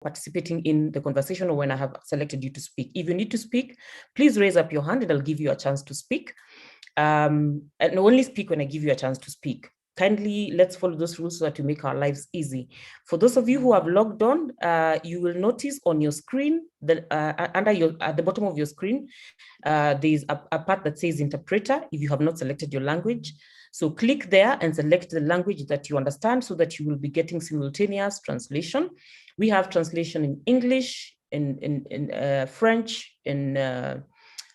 participating in the conversation or when I have selected you to speak. If you need to speak, please raise up your hand and I'll give you a chance to speak. And only speak when I give you a chance to speak. Kindly, let's follow those rules so that we make our lives easy. For those of you who have logged on, you will notice on your screen, that at the bottom of your screen, there's a part that says interpreter if you have not selected your language. So click there and select the language that you understand so that you will be getting simultaneous translation. We have translation in English, in French, in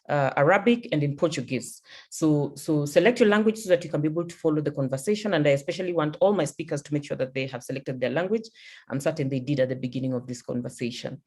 Arabic, and in Portuguese. So select your language so that you can be able to follow the conversation. And I especially want all my speakers to make sure that they have selected their language. I'm certain they did at the beginning of this conversation.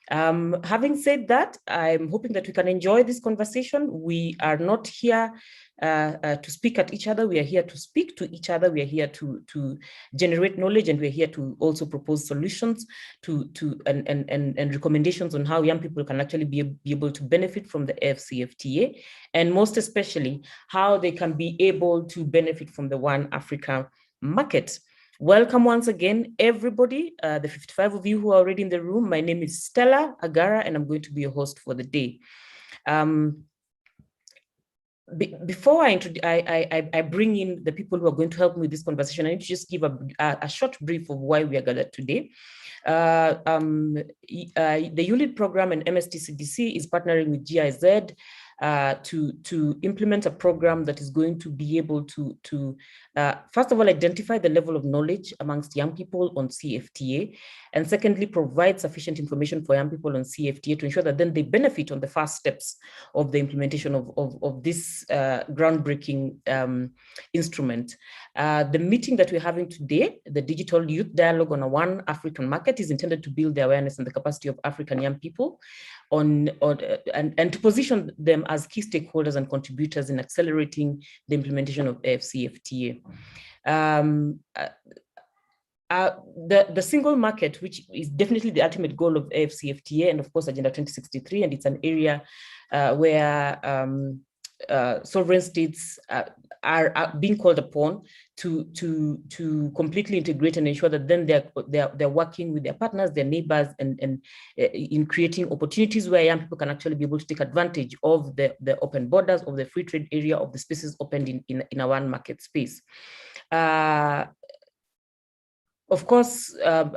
Having said that, I'm hoping that we can enjoy this conversation. We are not here to speak at each other. We are here to speak to each other. We are here to generate knowledge, and we're here to also propose solutions and recommendations on how young people can actually be able to benefit from the AfCFTA, and most especially how they can be able to benefit from the One Africa market. Welcome once again, everybody, the 55 of you who are already in the room. My name is Stella Agara, and I'm going to be your host for the day. Before I bring in the people who are going to help me with this conversation, I need to just give a short brief of why we are gathered today. The ULEAD program and MSTCDC is partnering with GIZ to implement a program that is going to be able to first of all, identify the level of knowledge amongst young people on CFTA, and secondly, provide sufficient information for young people on CFTA to ensure that then they benefit on the first steps of the implementation of this groundbreaking instrument. The meeting that we're having today, the Digital Youth Dialogue on a One African Market, is intended to build the awareness and the capacity of African young people and to position them as key stakeholders and contributors in accelerating the implementation of AfCFTA. The single market, which is definitely the ultimate goal of AfCFTA and of course Agenda 2063, and it's an area where sovereign states are being called upon to completely integrate and ensure that then they're working with their partners, their neighbors, and in creating opportunities where young people can actually be able to take advantage of the open borders, of the free trade area, of the spaces opened in a one market space. Of course, there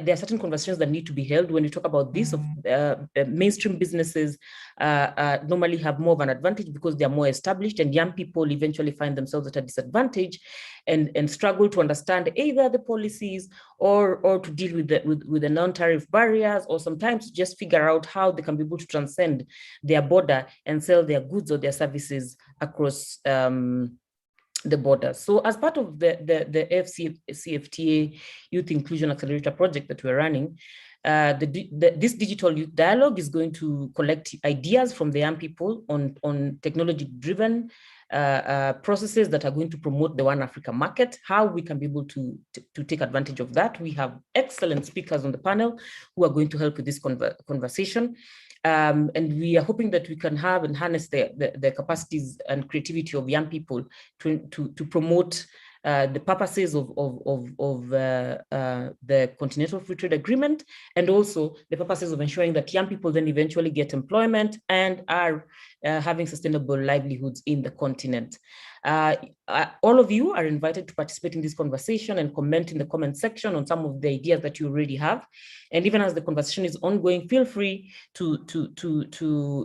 are certain conversations that need to be held when you talk about this. Mainstream businesses normally have more of an advantage because they are more established, and young people eventually find themselves at a disadvantage and struggle to understand either the policies or to deal with the non-tariff barriers, or sometimes just figure out how they can be able to transcend their border and sell their goods or their services across the borders. So as part of the AfCFTA Youth Inclusion Accelerator project that we're running, this Digital Youth Dialogue is going to collect ideas from the young people on technology-driven processes that are going to promote the One Africa market, how we can be able to take advantage of that. We have excellent speakers on the panel who are going to help with this conversation. And we are hoping that we can have and harness the capacities and creativity of young people to promote the purposes of the Continental Free Trade Agreement, and also the purposes of ensuring that young people then eventually get employment and are having sustainable livelihoods in the continent. All of you are invited to participate in this conversation and comment in the comment section on some of the ideas that you already have. And even as the conversation is ongoing, feel free to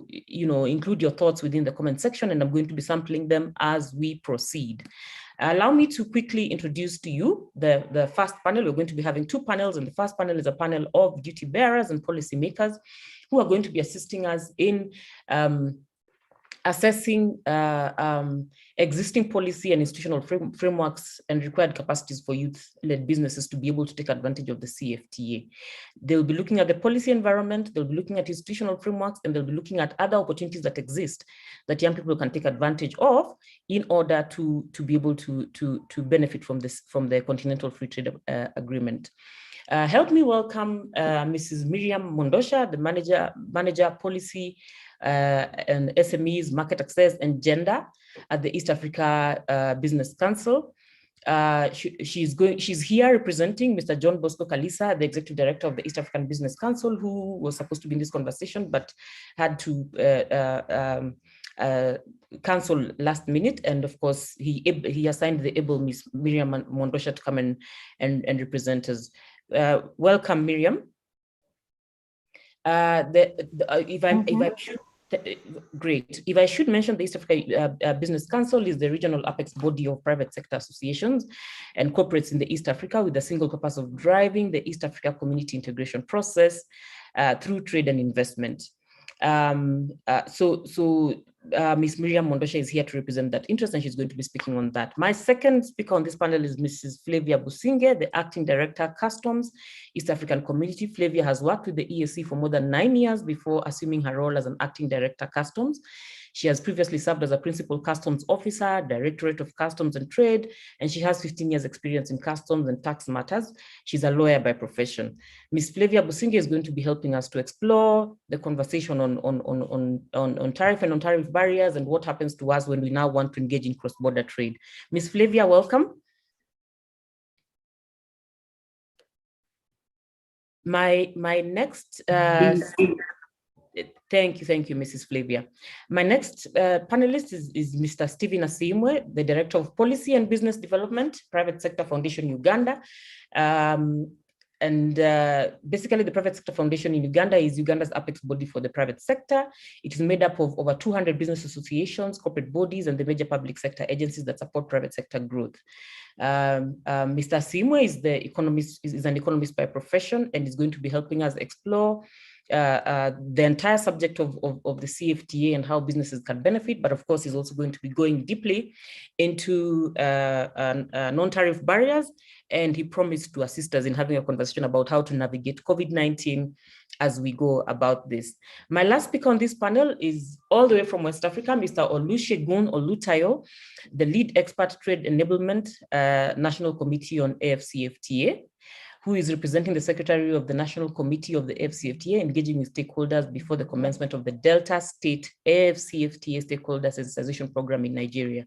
include your thoughts within the comment section, and I'm going to be sampling them as we proceed. Allow me to quickly introduce to you the first panel. We're going to be having two panels, and the first panel is a panel of duty bearers and policymakers who are going to be assisting us in assessing existing policy and institutional frameworks and required capacities for youth-led businesses to be able to take advantage of the CFTA. They'll be looking at the policy environment, they'll be looking at institutional frameworks, and they'll be looking at other opportunities that exist that young people can take advantage of in order to be able to benefit from the Continental Free Trade Agreement. Help me welcome Mrs. Miriam Mondosha, the manager policy and SMEs, market access and gender at the East Africa Business Council. She's here representing Mr. John Bosco Kalisa, the Executive Director of the East African Business Council, who was supposed to be in this conversation, but had to cancel last minute. And of course, he assigned the able Ms. Miriam Mondosha to come and represent us. Welcome, Miriam. If I should, great. If I should mention, the East Africa Business Council is the regional apex body of private sector associations and corporates in the East Africa with the single purpose of driving the East Africa community integration process through trade and investment. Ms. Miriam Mondosha is here to represent that interest, and she's going to be speaking on that. My second speaker on this panel is Mrs. Flavia Businge, the Acting Director, Customs, East African Community. Flavia has worked with the EAC for more than 9 years before assuming her role as an Acting Director, Customs. She has previously served as a Principal Customs Officer, Directorate of Customs and Trade, and she has 15 years experience in customs and tax matters. She's a lawyer by profession. Ms. Flavia Businge is going to be helping us to explore the conversation on tariff and non-tariff barriers and what happens to us when we now want to engage in cross-border trade. Ms. Flavia, welcome. My next Thank you, Mrs. Flavia. My next panelist is Mr. Stephen Asimwe, the Director of Policy and Business Development, Private Sector Foundation Uganda. Basically, the Private Sector Foundation in Uganda is Uganda's apex body for the private sector. It is made up of over 200 business associations, corporate bodies, and the major public sector agencies that support private sector growth. Mr. Asimwe is an economist by profession and is going to be helping us explore the entire subject of the CFTA and how businesses can benefit, but of course is also going to be going deeply into non-tariff barriers, and he promised to assist us in having a conversation about how to navigate COVID-19 as we go about this. My last speaker on this panel is all the way from West Africa, Mr. Olusegun Olutayo, the lead expert trade enablement National Committee on AfCFTA, who is representing the Secretary of the National Committee of the AfCFTA, engaging with stakeholders before the commencement of the Delta State AfCFTA Stakeholder Sensitization Program in Nigeria.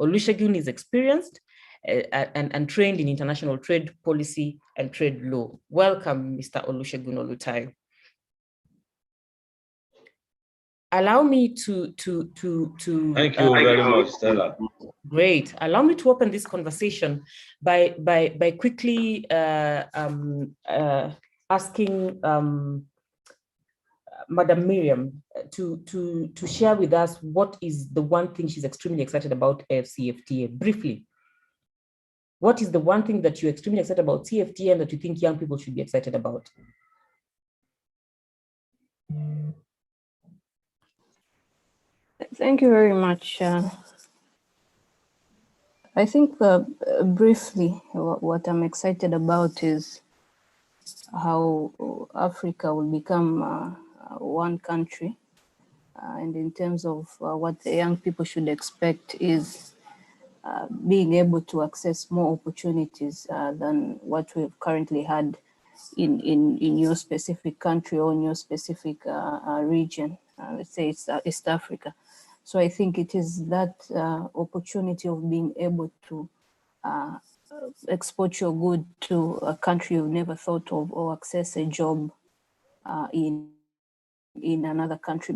Olusegun is experienced and trained in international trade policy and trade law. Welcome, Mr. Olusegun Olutayo. Allow me to Thank you very much, Stella. Great. Allow me to open this conversation by quickly asking Madam Miriam to share with us what is the one thing she's extremely excited about AfCFTA. Briefly, what is the one thing that you're extremely excited about CFTA and that you think young people should be excited about? Thank you very much. I think briefly, what I'm excited about is how Africa will become one country. And in terms of what the young people should expect is being able to access more opportunities than what we've currently had in your specific country or in your specific region. Let's say it's East Africa. So I think it is that opportunity of being able to export your good to a country you've never thought of, or access a job in another country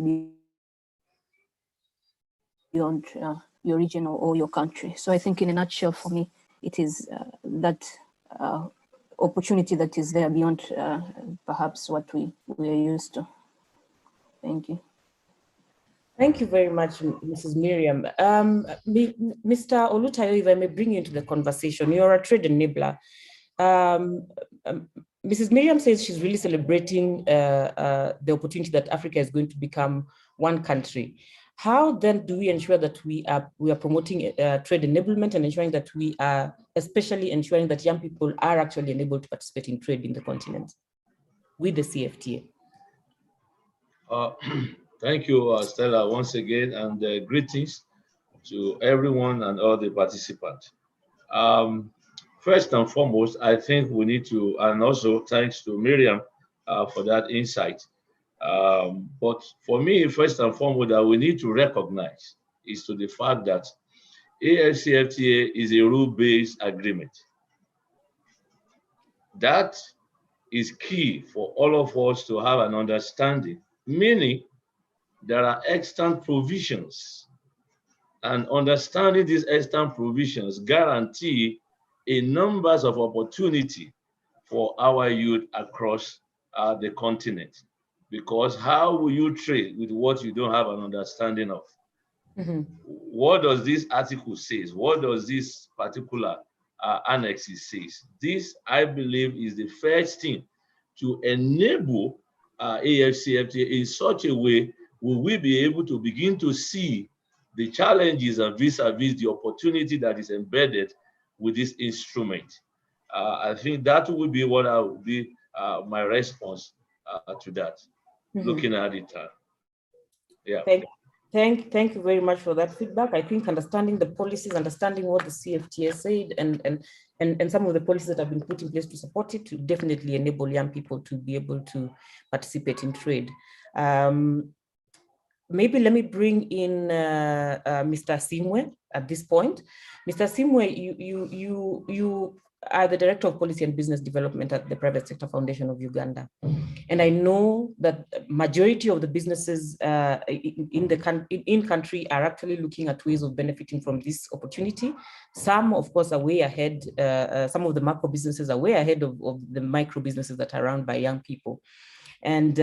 beyond your region or your country. So I think in a nutshell, for me, it is that opportunity that is there beyond perhaps what we are used to. Thank you. Thank you very much, Mrs. Miriam. Mr. Olutayo, if I may bring you into the conversation, you're a trade enabler. Mrs. Miriam says she's really celebrating the opportunity that Africa is going to become one country. How then do we ensure that we are promoting trade enablement and ensuring that we are especially ensuring that young people are actually enabled to participate in trade in the continent with the CFTA? Thank you, Stella, once again, and greetings to everyone and all the participants. First and foremost, I think we need to, and also thanks to Miriam for that insight. But for me, first and foremost, that we need to recognize is to the fact that AfCFTA is a rule-based agreement. That is key for all of us to have an understanding, meaning there are extant provisions, and understanding these extant provisions guarantee a numbers of opportunity for our youth across the continent. Because how will you trade with what you don't have an understanding of? Mm-hmm. What does this article say? What does this particular annex says? This, I believe, is the first thing to enable AfCFTA in such a way will we be able to begin to see the challenges and vis-a-vis the opportunity that is embedded with this instrument. I think that would be what I would be my response to that, looking at it. Yeah. Thank you very much for that feedback. I think understanding the policies, understanding what the CFTA said, and some of the policies that have been put in place to support it, to definitely enable young people to be able to participate in trade. Maybe let me bring in Mr. Simwe at this point. Mr. Simwe, you are the Director of Policy and Business Development at the Private Sector Foundation of Uganda. And I know that majority of the businesses in country are actually looking at ways of benefiting from this opportunity. Some, of course, are way ahead. Some of the macro businesses are way ahead of the micro businesses that are run by young people. And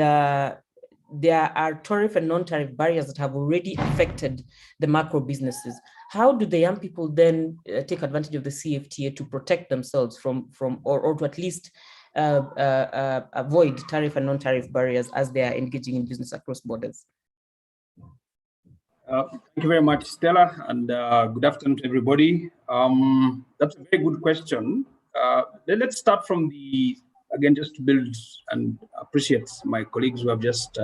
there are tariff and non-tariff barriers that have already affected the macro businesses. How do the young people then take advantage of the CFTA to protect themselves from or to at least avoid tariff and non-tariff barriers as they are engaging in business across borders? Thank you very much, Stella, and good afternoon to everybody. That's a very good question. Let's start from again, just to build and appreciate my colleagues who have just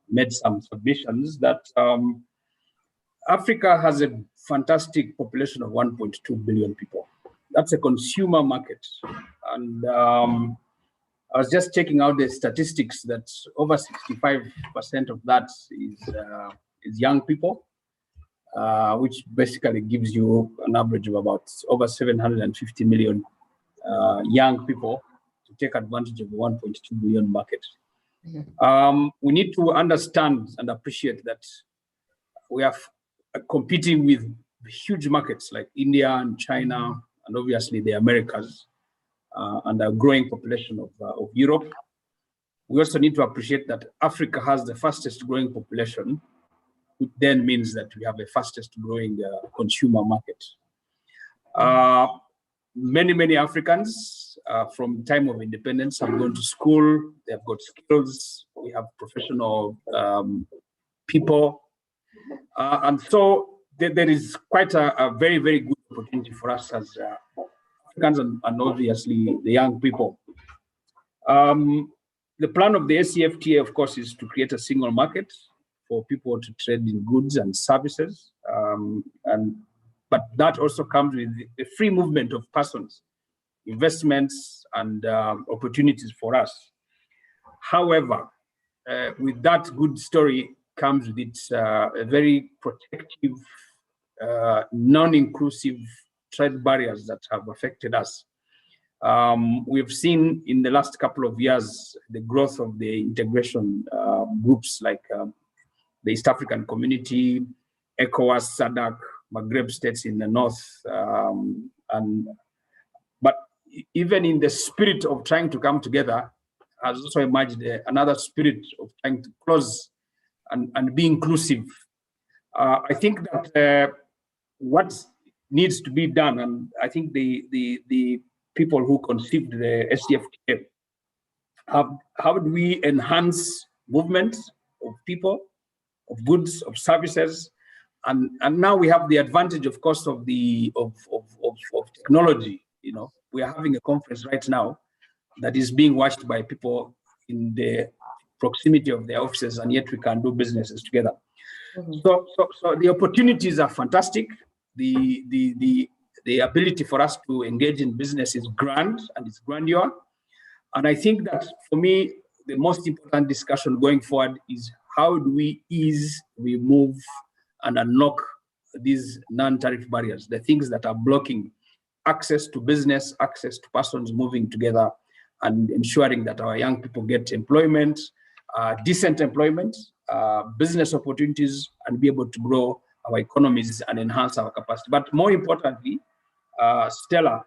made some submissions that Africa has a fantastic population of 1.2 billion people. That's a consumer market. And I was just checking out the statistics that over 65% of that is young people, which basically gives you an average of about over 750 million young people to take advantage of the 1.2 billion market. Mm-hmm. We need to understand and appreciate that we are competing with huge markets like India and China, and obviously the Americas, and a growing population of Europe. We also need to appreciate that Africa has the fastest growing population, which then means that we have the fastest growing consumer market. Many Africans from time of independence have gone to school, they have got skills, we have professional people. And so there is quite a very, very good opportunity for us as Africans and obviously the young people. The plan of the AfCFTA, of course, is to create a single market for people to trade in goods and services. But that also comes with the free movement of persons, investments, and opportunities for us. However, with that good story comes with its a very protective, non-inclusive trade barriers that have affected us. We've seen in the last couple of years the growth of the integration groups like the East African Community, ECOWAS, SADC, Maghreb states in the north, but even in the spirit of trying to come together, has also emerged another spirit of trying to close and be inclusive. I think that what needs to be done, and I think the people who conceived the AfCFTA, how do we enhance movement of people, of goods, of services, and now we have the advantage, of course, of technology. You know, we are having a conference right now that is being watched by people in the proximity of their offices, and yet we can do businesses together. Mm-hmm. So the opportunities are fantastic. The ability for us to engage in business is grand and it's grandeur. And I think that for me, the most important discussion going forward is how do we ease, remove, and unlock these non-tariff barriers, the things that are blocking access to business, access to persons moving together, and ensuring that our young people get employment, decent employment, business opportunities, and be able to grow our economies and enhance our capacity. But more importantly, Stella,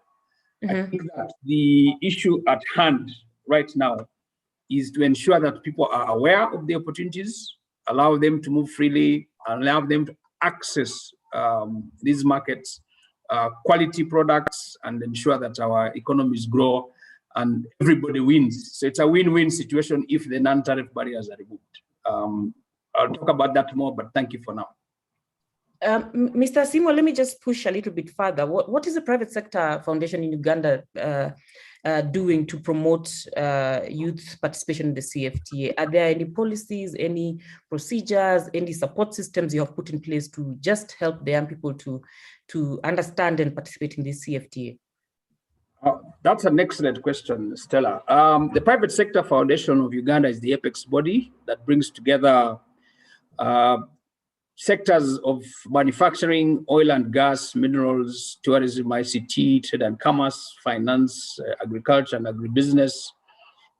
I think that the issue at hand right now is to ensure that people are aware of the opportunities, allow them to move freely, allow them to access these markets, quality products, and ensure that our economies grow and everybody wins. So it's a win-win situation if the non-tariff barriers are removed. I'll talk about that more, but thank you for now. Mr. Simo, let me just push a little bit further. What is the private sector foundation in Uganda doing to promote youth participation in the CFTA? Are there any policies, any procedures, any support systems you have put in place to just help the young people to understand and participate in this CFTA? That's an excellent question, Stella. The Private Sector Foundation of Uganda is the apex body that brings together sectors of manufacturing, oil and gas, minerals, tourism, ICT, trade and commerce, finance, agriculture and agribusiness,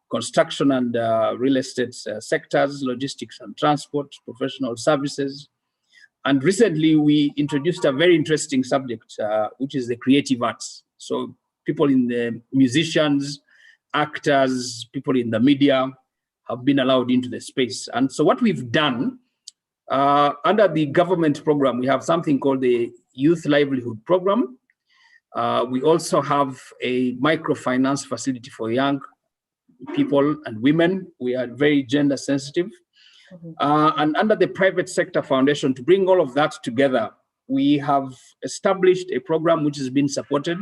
construction and real estate sectors, logistics and transport, professional services. And recently we introduced a very interesting subject, which is the creative arts. So people in the musicians, actors, people in the media have been allowed into the space. And so what we've done, under the government program, we have something called the Youth Livelihood Program. We also have a microfinance facility for young people and women. We are very gender sensitive. And under the Private Sector Foundation, to bring all of that together, we have established a program which has been supported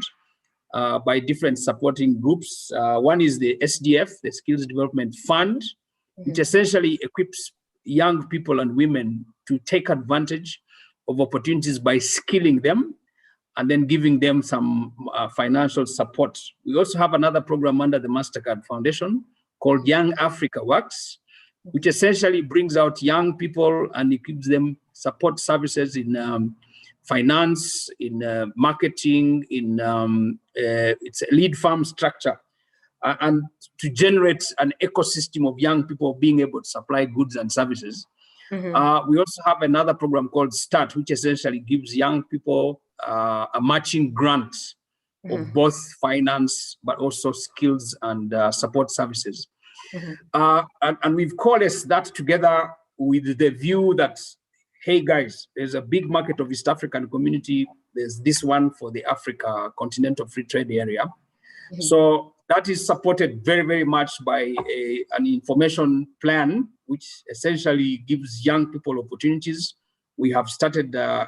by different supporting groups. One is the SDF, the Skills Development Fund, which essentially equips young people and women to take advantage of opportunities by skilling them and then giving them some financial support. We also have another program under the MasterCard Foundation called Young Africa Works, which essentially brings out young people and equips them support services in finance, in marketing, in it's a lead farm structure, and to generate an ecosystem of young people being able to supply goods and services. We also have another program called START, which essentially gives young people a matching grant of both finance, but also skills and support services. And we've coalesced that together with the view that, hey guys, there's a big market of East African community. There's this one for the Africa Continental Free Trade Area. So that is supported very, very much by an information plan, which essentially gives young people opportunities. We have started a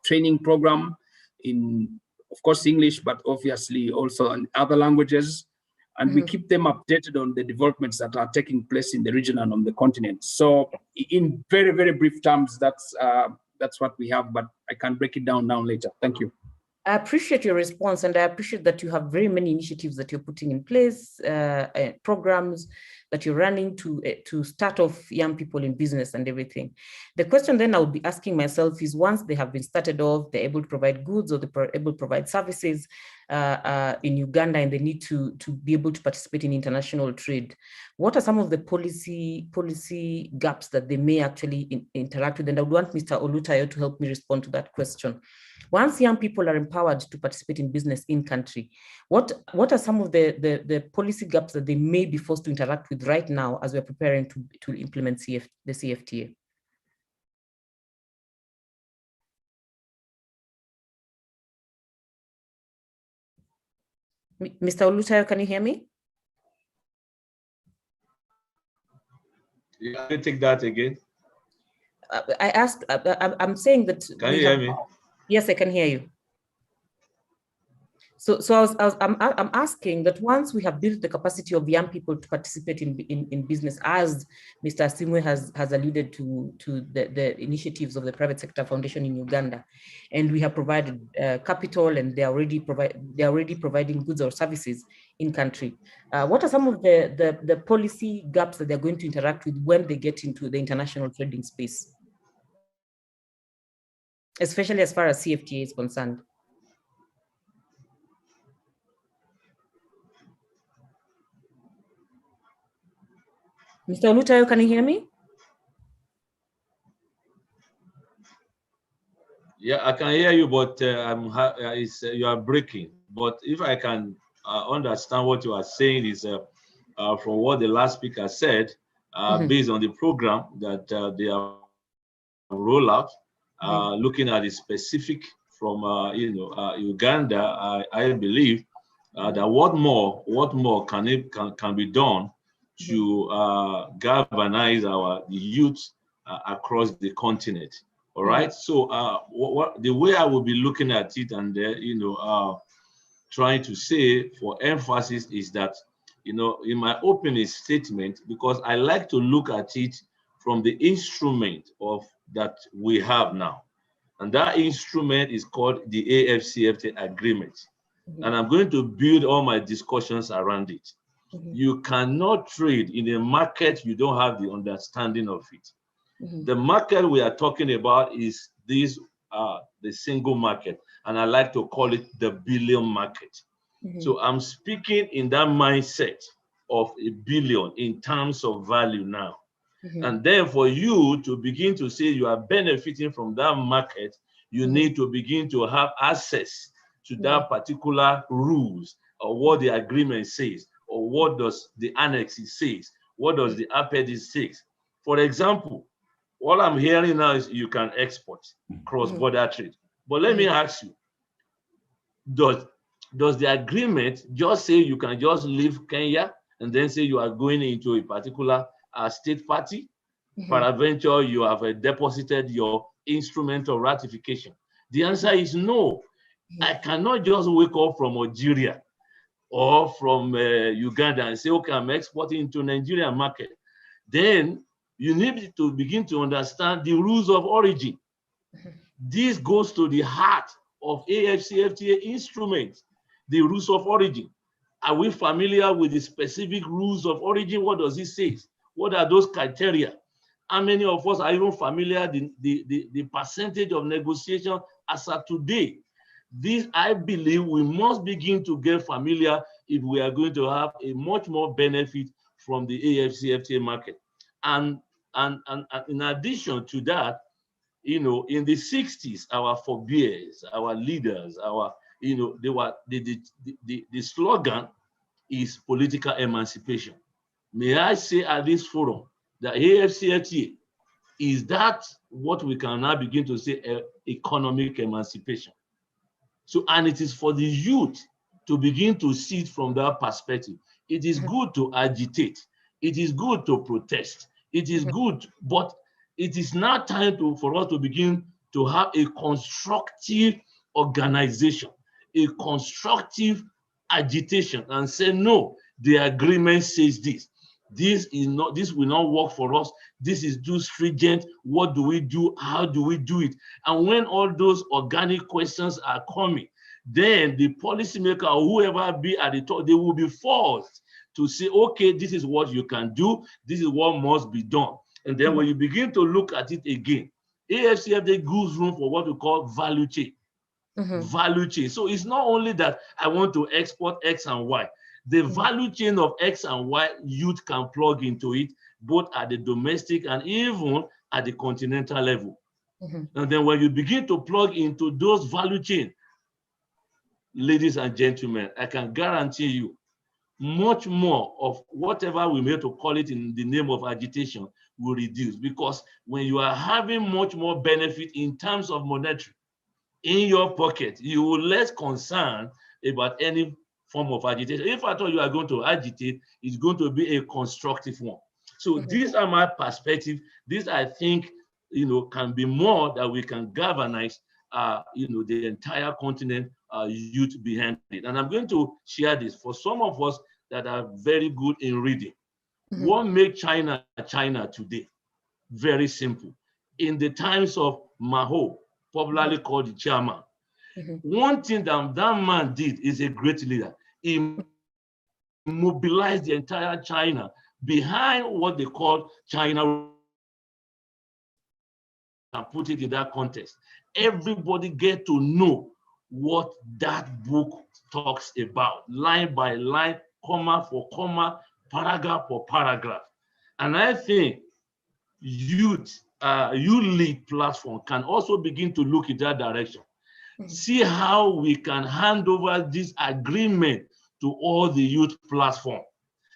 training program in, of course, English, but obviously also in other languages. And we keep them updated on the developments that are taking place in the region and on the continent. So in very, very brief terms, that's what we have, but I can break it down later. Thank you. I appreciate your response, and I appreciate that you have very many initiatives that you're putting in place, programs that you're running to start off young people in business and everything. The question then I would be asking myself is, once they have been started off, they're able to provide goods or they're able to provide services in Uganda, and they need to be able to participate in international trade. What are some of the policy gaps that they may actually interact with? And I would want Mr. Olutayo to help me respond to that question. Once young people are empowered to participate in business in country, what are some of the policy gaps that they may be forced to interact with right now as we're preparing to implement the CFTA? Mr. Olutayo, can you hear me? Yeah, can you take that again? I asked, I'm saying that. Can you hear me? Yes, I can hear you. So I'm asking that once we have built the capacity of young people to participate in business, as Mr. Asimwe has alluded to the initiatives of the Private Sector Foundation in Uganda, and we have provided capital, and they're already providing goods or services in country. What are some of the policy gaps that they're going to interact with when they get into the international trading space? especially as far as CFTA is concerned? Mr. Olutayo, can you hear me? Yeah, I can hear you, but you are breaking. But if I can understand what you are saying is from what the last speaker said, based on the program that they are roll out, looking at the specific from Uganda, I believe that what more can be done to galvanize the youth across the continent. All right. So the way I will be looking at it and trying to say for emphasis is that, in my opening statement, because I like to look at it from the instrument that we have now. And that instrument is called the AfCFTA agreement. And I'm going to build all my discussions around it. You cannot trade in a market you don't have the understanding of it. The market we are talking about is the single market, and I like to call it the billion market. So I'm speaking in that mindset of a billion in terms of value now. And then for you to begin to say you are benefiting from that market, you need to begin to have access to that particular rules or what the agreement says, or what does the annex says, what does the appendix says. For example, all I'm hearing now is you can export cross-border trade. But let me ask you, does the agreement just say you can just leave Kenya and then say you are going into a particular state party? Peradventure, you have deposited your instrument of ratification. The answer is no. I cannot just wake up from Algeria or from Uganda and say, okay, I'm exporting into Nigerian market. Then you need to begin to understand the rules of origin. This goes to the heart of AfCFTA instruments, the rules of origin. Are we familiar with the specific rules of origin? What does it say? What are those criteria? How many of us are even familiar the percentage of negotiation as of today? This, I believe, we must begin to get familiar if we are going to have a much more benefit from the AfCFTA market. And in addition to that, in the 60s, our forebears, our leaders, the slogan is political emancipation. May I say at this forum that AfCFTA is that what we can now begin to say economic emancipation. So, and it is for the youth to begin to see it from that perspective. It is good to agitate. It is good to protest. It is good, but it is now time for us to begin to have a constructive organization, a constructive agitation, and say, no, the agreement says this. This will not work for us. This is too stringent. What do we do? How do we do it? And when all those organic questions are coming, then the policymaker or whoever be at the top, they will be forced to say, okay, this is what you can do. This is what must be done. And then when you begin to look at it again, AfCFTA gives room for what we call value chain. Value chain. So it's not only that I want to export X and Y. The value chain of X and Y, youth can plug into it, both at the domestic and even at the continental level. And then when you begin to plug into those value chain, ladies and gentlemen, I can guarantee you much more of whatever we may to call it in the name of agitation will reduce, because when you are having much more benefit in terms of monetary in your pocket, you will less concerned about any form of agitation. If at all you are going to agitate, it's going to be a constructive one. So these are my perspective. This, I think, can be more that we can galvanize, the entire continent youth behind it. And I'm going to share this for some of us that are very good in reading. What makes China China today? Very simple. In the times of Mao, popularly called the chairman, one thing that man did is a great leader. He mobilized the entire China behind what they call China and put it in that context. everybody get to know what that book talks about, line by line, comma for comma, paragraph for paragraph. And I think youth lead platform can also begin to look in that direction. See how we can hand over this agreement to all the youth platform.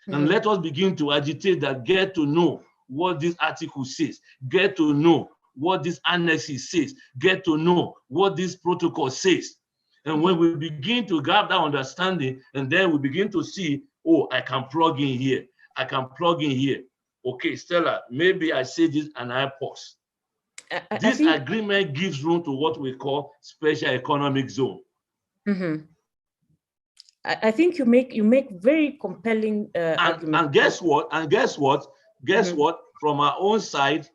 And let us begin to agitate that, get to know what this article says, get to know what this annex says, get to know what this protocol says. And when we begin to grab that understanding, and then we begin to see, oh, I can plug in here, I can plug in here. Okay, Stella, maybe I say this and I pause. This agreement gives room to what we call special economic zone. I think you make very compelling arguments. And guess what? Guess what? From our own side,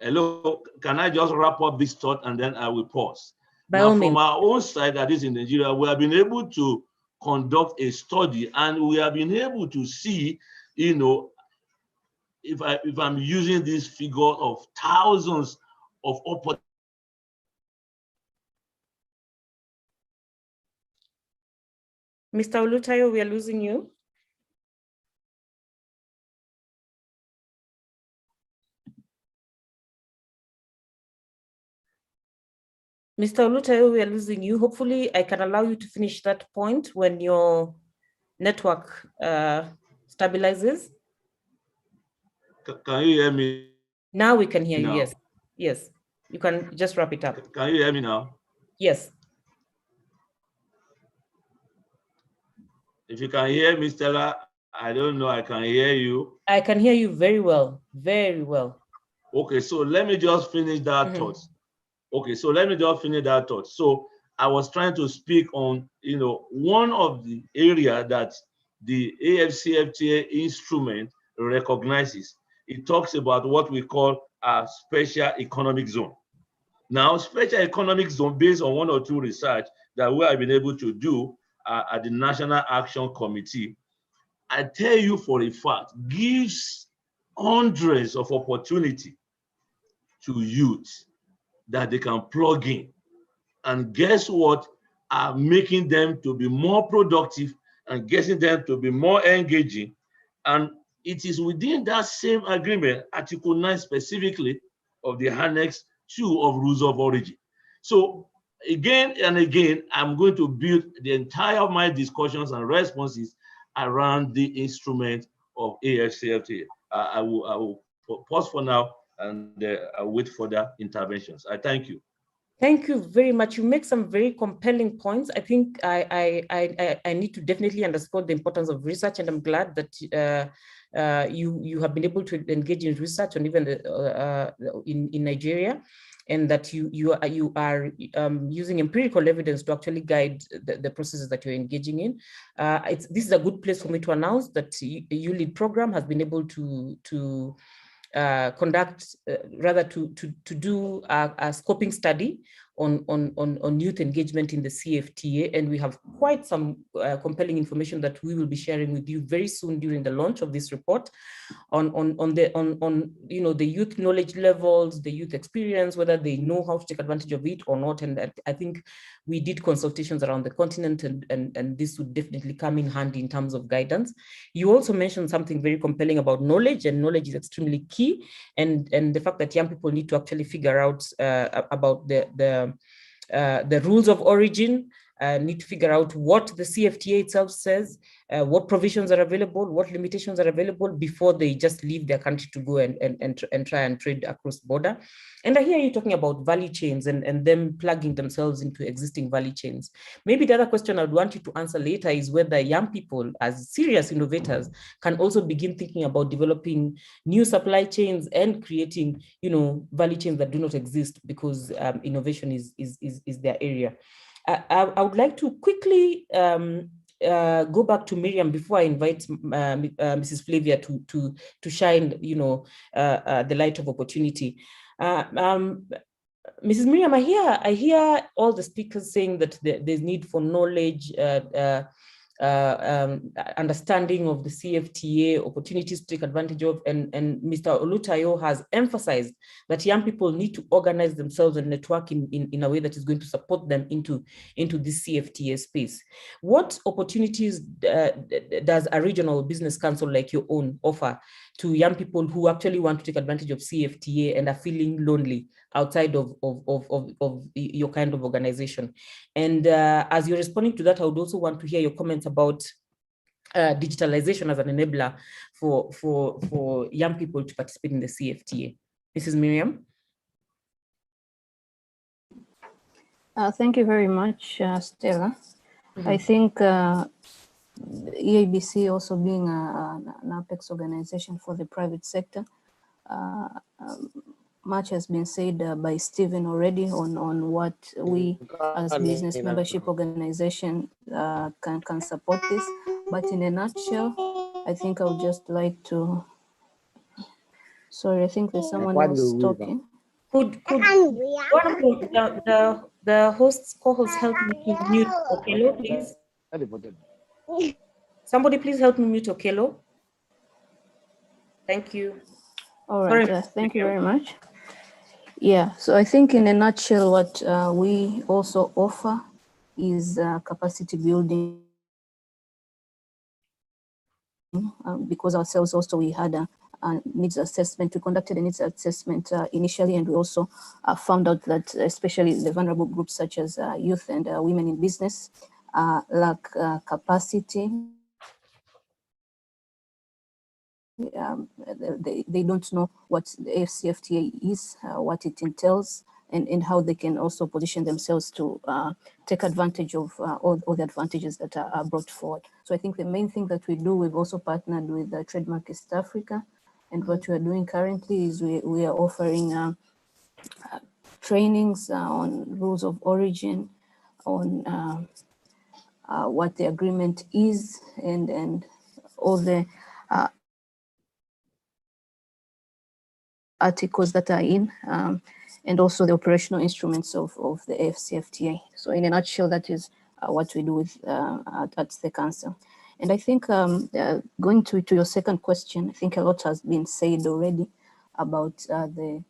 hello, can I just wrap up this thought and then I will pause? From our own side, that is in Nigeria, we have been able to conduct a study and we have been able to see, you know, if I'm using this figure of thousands of opportunities. Mr. Olutayo, we are losing you. Mr. Olutayo, we are losing you. Hopefully, I can allow you to finish that point when your network stabilizes. Can you hear me? Now we can hear you, yes. Yes, you can just wrap it up. Can you hear me now? Yes. If you can hear me, Stella, I don't know, I can hear you. I can hear you very well, very well. Okay, so let me just finish that thought. Okay, so let me just finish that thought. So I was trying to speak on, you know, one of the area that the AfCFTA instrument recognizes. It talks about what we call a special economic zone. Now, special economic zone, based on one or two research that we have been able to do at the National Action Committee, I tell you for a fact, gives hundreds of opportunity to youth that they can plug in. And guess what? Are making them to be more productive and getting them to be more engaging. And it is within that same agreement, Article 9 specifically, of the Annex 2 of Rules of Origin. So again and again, I'm going to build the entire of my discussions and responses around the instrument of AfCFTA. I will pause for now and I'll wait for further interventions. I thank you. Thank you very much. You make some very compelling points. I think I need to definitely underscore the importance of research, and I'm glad that you have been able to engage in research on even in Nigeria, and that you are using empirical evidence to actually guide the processes that you're engaging in. This is a good place for me to announce that the ULEAD program has been able to conduct, rather to do a scoping study on youth engagement in the CFTA, and we have quite some compelling information that we will be sharing with you very soon during the launch of this report on you know, the youth knowledge levels, the youth experience, whether they know how to take advantage of it or not. And I think we did consultations around the continent, and this would definitely come in handy in terms of guidance. You also mentioned something very compelling about knowledge, and knowledge is extremely key, and the fact that young people need to actually figure out about the rules of origin, need to figure out what the CFTA itself says, what provisions are available, what limitations are available before they just leave their country to go and try and trade across border. And I hear you talking about value chains and them plugging themselves into existing value chains. Maybe the other question I'd want you to answer later is whether young people, as serious innovators, can also begin thinking about developing new supply chains and creating, you know, value chains that do not exist, because innovation is their area. I would like to quickly go back to Miriam before I invite Mrs. Flavia to shine, you know, the light of opportunity. Mrs. Miriam, I hear all the speakers saying that there's need for knowledge, understanding of the CFTA, opportunities to take advantage of, and Mr. Olutayo has emphasized that young people need to organize themselves and network in a way that is going to support them into this CFTA space. What opportunities does a regional business council like your own offer to young people who actually want to take advantage of CFTA and are feeling lonely outside of your kind of organization? And as you're responding to that, I would also want to hear your comments about digitalization as an enabler for young people to participate in the CFTA. Mrs. Miriam. Thank you very much, Stella. I think EABC also being an apex organization for the private sector, much has been said by Stephen already on what we as business membership organization can support this. But in a nutshell, I think I would just like to, sorry, I think there's someone else talking. Could one of the hosts, co-hosts help me to mute Okello, please? Somebody please help me mute Okello. Thank you. All right, thank you very much. Yeah, so I think in a nutshell, what we also offer is capacity building. Because ourselves also we had a needs assessment. We conducted a needs assessment initially, and we also found out that especially the vulnerable groups such as youth and women in business lack capacity. They don't know what the AfCFTA is, what it entails, and how they can also position themselves to take advantage of all the advantages that are brought forward. So I think the main thing that we do, we've also partnered with Trademark East Africa, and what we are doing currently is we are offering trainings on rules of origin, on what the agreement is, and all the articles that are in, and also the operational instruments of the AfCFTA. So in a nutshell, that is what we do with at the council. And I think going to your second question, I think a lot has been said already about the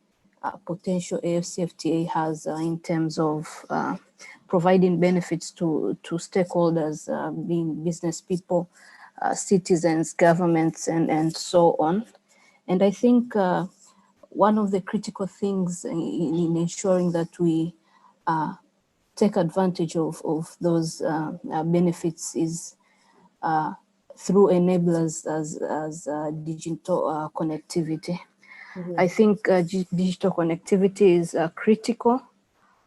potential AfCFTA has in terms of providing benefits to stakeholders, being business people, citizens, governments, and so on. And I think one of the critical things in ensuring that we take advantage of those benefits is through enablers as digital connectivity. I think digital connectivity is critical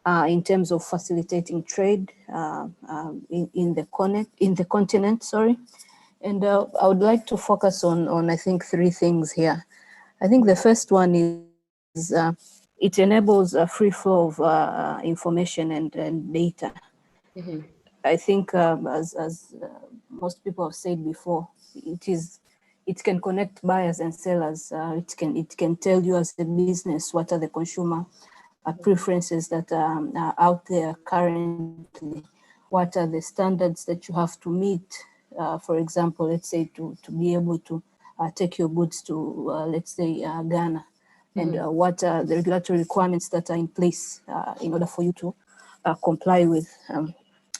in terms of facilitating trade in the continent. Sorry, and I would like to focus on I think three things here. I think the first one is it enables a free flow of information and data. I think as most people have said before, it can connect buyers and sellers. It can tell you as a business what are the consumer preferences that are out there currently. What are the standards that you have to meet? For example, let's say to be able to take your goods to, let's say, Ghana, and what are the regulatory requirements that are in place in order for you to comply with.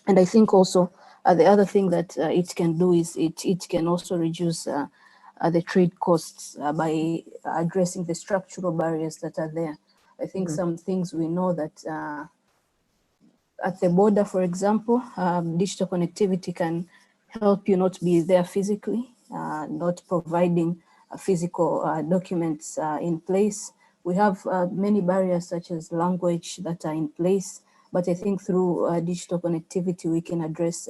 And I think also the other thing that it can do is it can also reduce the trade costs by addressing the structural barriers that are there. I think some things we know that at the border, for example, digital connectivity can help you not be there physically, not providing physical documents in place. We have many barriers such as language that are in place, but I think through digital connectivity, we can address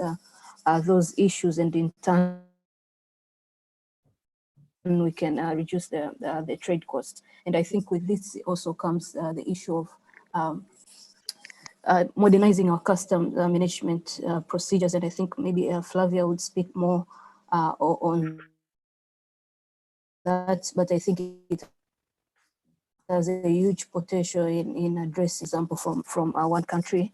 those issues, and in turn, we can reduce the trade costs. And I think with this also comes the issue of modernizing our custom management procedures. And I think maybe Flavia would speak more on that, but I think it has a huge potential in addressing example from one country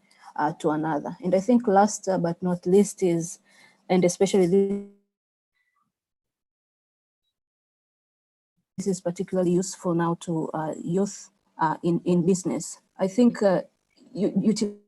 to another. And I think last but not least is and especially this is particularly useful now to youth in business. I think utilizing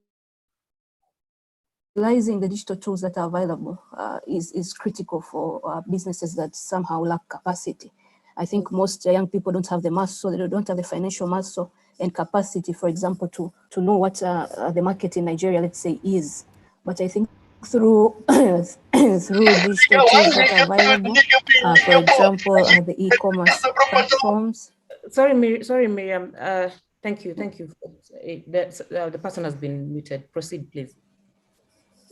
the digital tools that are available is critical for businesses that somehow lack capacity. I think most young people don't have the muscle, they don't have the financial muscle and capacity, for example, to know what the market in Nigeria, let's say, is. But I think through through digital tools that are available, for example, the e-commerce platforms. Sorry, Miriam. Thank you. The person has been muted. Proceed, please.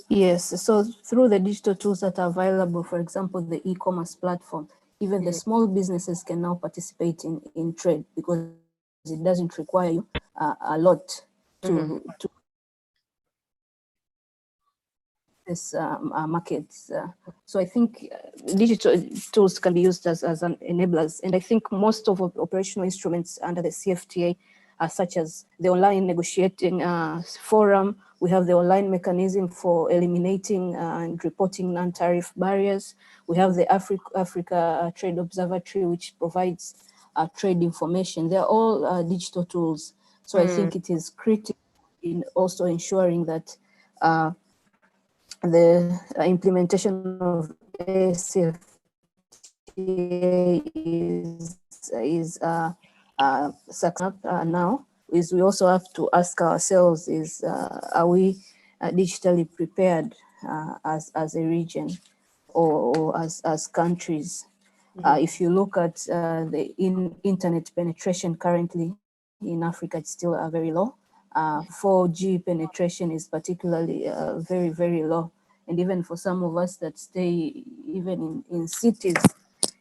Yes, so through the digital tools that are available, for example, the e-commerce platform, even the small businesses can now participate in trade because it doesn't require you a lot to this markets. So I think digital tools can be used as an enablers. And I think most of operational instruments under the CFTA are such as the online negotiating forum. We have the online mechanism for eliminating and reporting non-tariff barriers. We have the Africa Trade Observatory, which provides trade information. They're all digital tools. So I think it is critical in also ensuring that the implementation of AfCFTA is now. Is we also have to ask ourselves: are we digitally prepared as a region or as countries? If you look at the internet penetration currently in Africa, it's still very low. 4G penetration is particularly very, very low. And even for some of us that stay even in cities,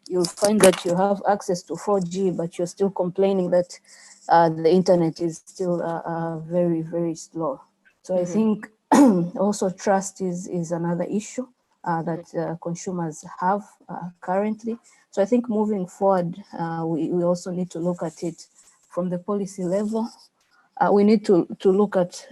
you'll find that you have access to 4G, but you're still complaining that the internet is still very, very slow. So I think also trust is another issue that consumers have currently. So I think moving forward, we also need to look at it from the policy level. We need to look at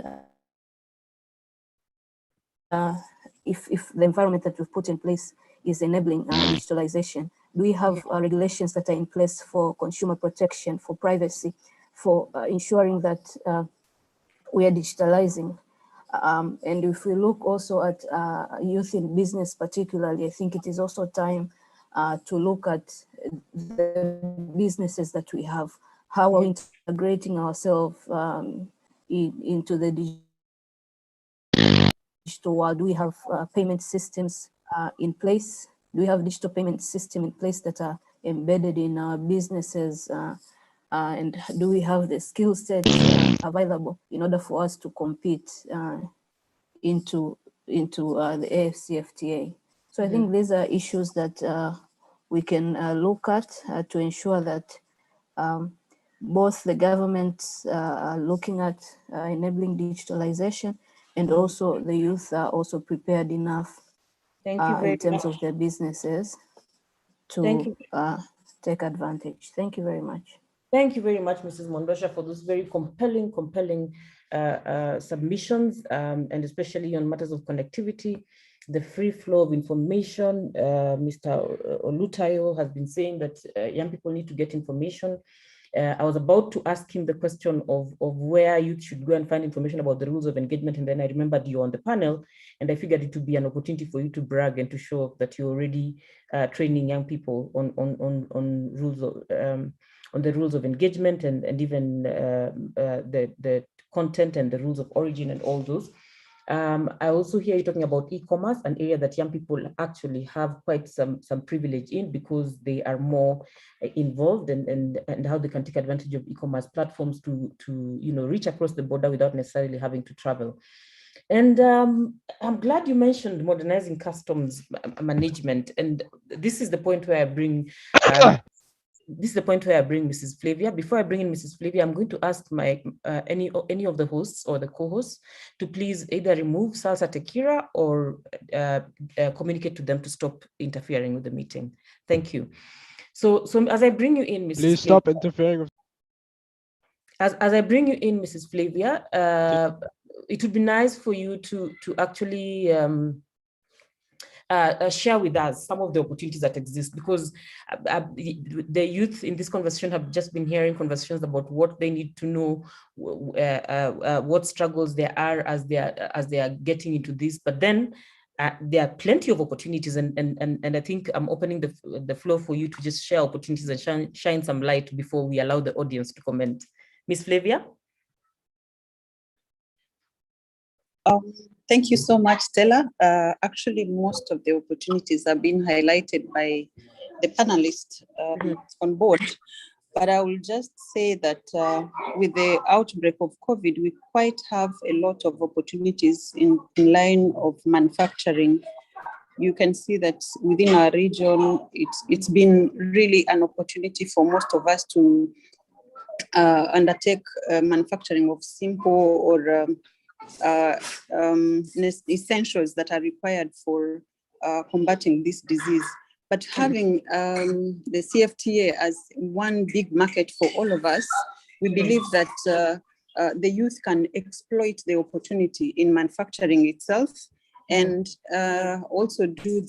if the environment that we've put in place is enabling digitalization. Do we have regulations that are in place for consumer protection, for privacy, for ensuring that we are digitalizing? And if we look also at youth in business particularly, I think it is also time to look at the businesses that we have. How are we integrating ourselves into the digital world? Do we have payment systems in place? Do we have digital payment system in place that are embedded in our businesses? And do we have the skill set available in order for us to compete into the AfCFTA? So I think these are issues that we can look at to ensure that both the governments are looking at enabling digitalization, and also the youth are also prepared enough in terms of their businesses to take advantage. Thank you very much. Thank you very much, Mrs. Mondosha, for those very compelling submissions, and especially on matters of connectivity, the free flow of information. Mr. Olutayo has been saying that young people need to get information. I was about to ask him the question of where youth should go and find information about the rules of engagement, and then I remembered you on the panel, and I figured it would be an opportunity for you to brag and to show that you're already training young people on rules of on the rules of engagement and even the content and the rules of origin and all those. I also hear you talking about e-commerce, an area that young people actually have quite some privilege in because they are more involved and how they can take advantage of e-commerce platforms to reach across the border without necessarily having to travel. And I'm glad you mentioned modernizing customs management, and this is the point where I bring Mrs. Flavia. Before I bring in Mrs. Flavia, I'm going to ask my any of the hosts or the co-hosts to please either remove Salsa Tequila or communicate to them to stop interfering with the meeting. Thank you. So as I bring you in, Mrs. Please Flavia, stop interfering. as I bring you in, Mrs. Flavia, it would be nice for you to actually share with us some of the opportunities that exist, because the youth in this conversation have just been hearing conversations about what they need to know, what struggles there are as they are getting into this. But then there are plenty of opportunities, and I think I'm opening the floor for you to just share opportunities and shine some light before we allow the audience to comment. Ms. Flavia? Thank you so much, Stella. Actually, most of the opportunities have been highlighted by the panelists on board. But I will just say that with the outbreak of COVID, we quite have a lot of opportunities in line of manufacturing. You can see that within our region, it's been really an opportunity for most of us to undertake manufacturing of simple or essentials that are required for combating this disease. But having the CFTA as one big market for all of us, we believe that the youth can exploit the opportunity in manufacturing itself, and also do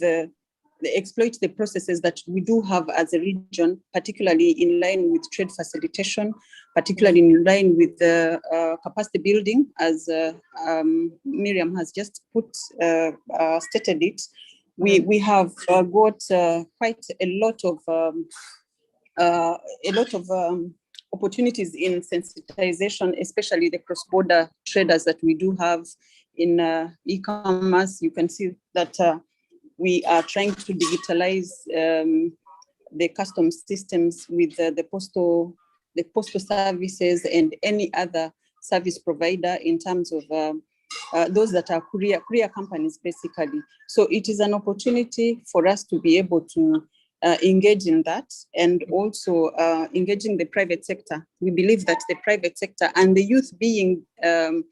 exploit the processes that we do have as a region, particularly in line with trade facilitation, particularly in line with the capacity building, as Miriam has just stated it. We have got quite a lot of opportunities in sensitization, especially the cross-border traders that we do have in e-commerce. You can see that we are trying to digitalize the customs systems with the postal services and any other service provider in terms of those that are courier companies, basically. So it is an opportunity for us to be able to engage in that, and also engaging the private sector. We believe that the private sector and the youth, being the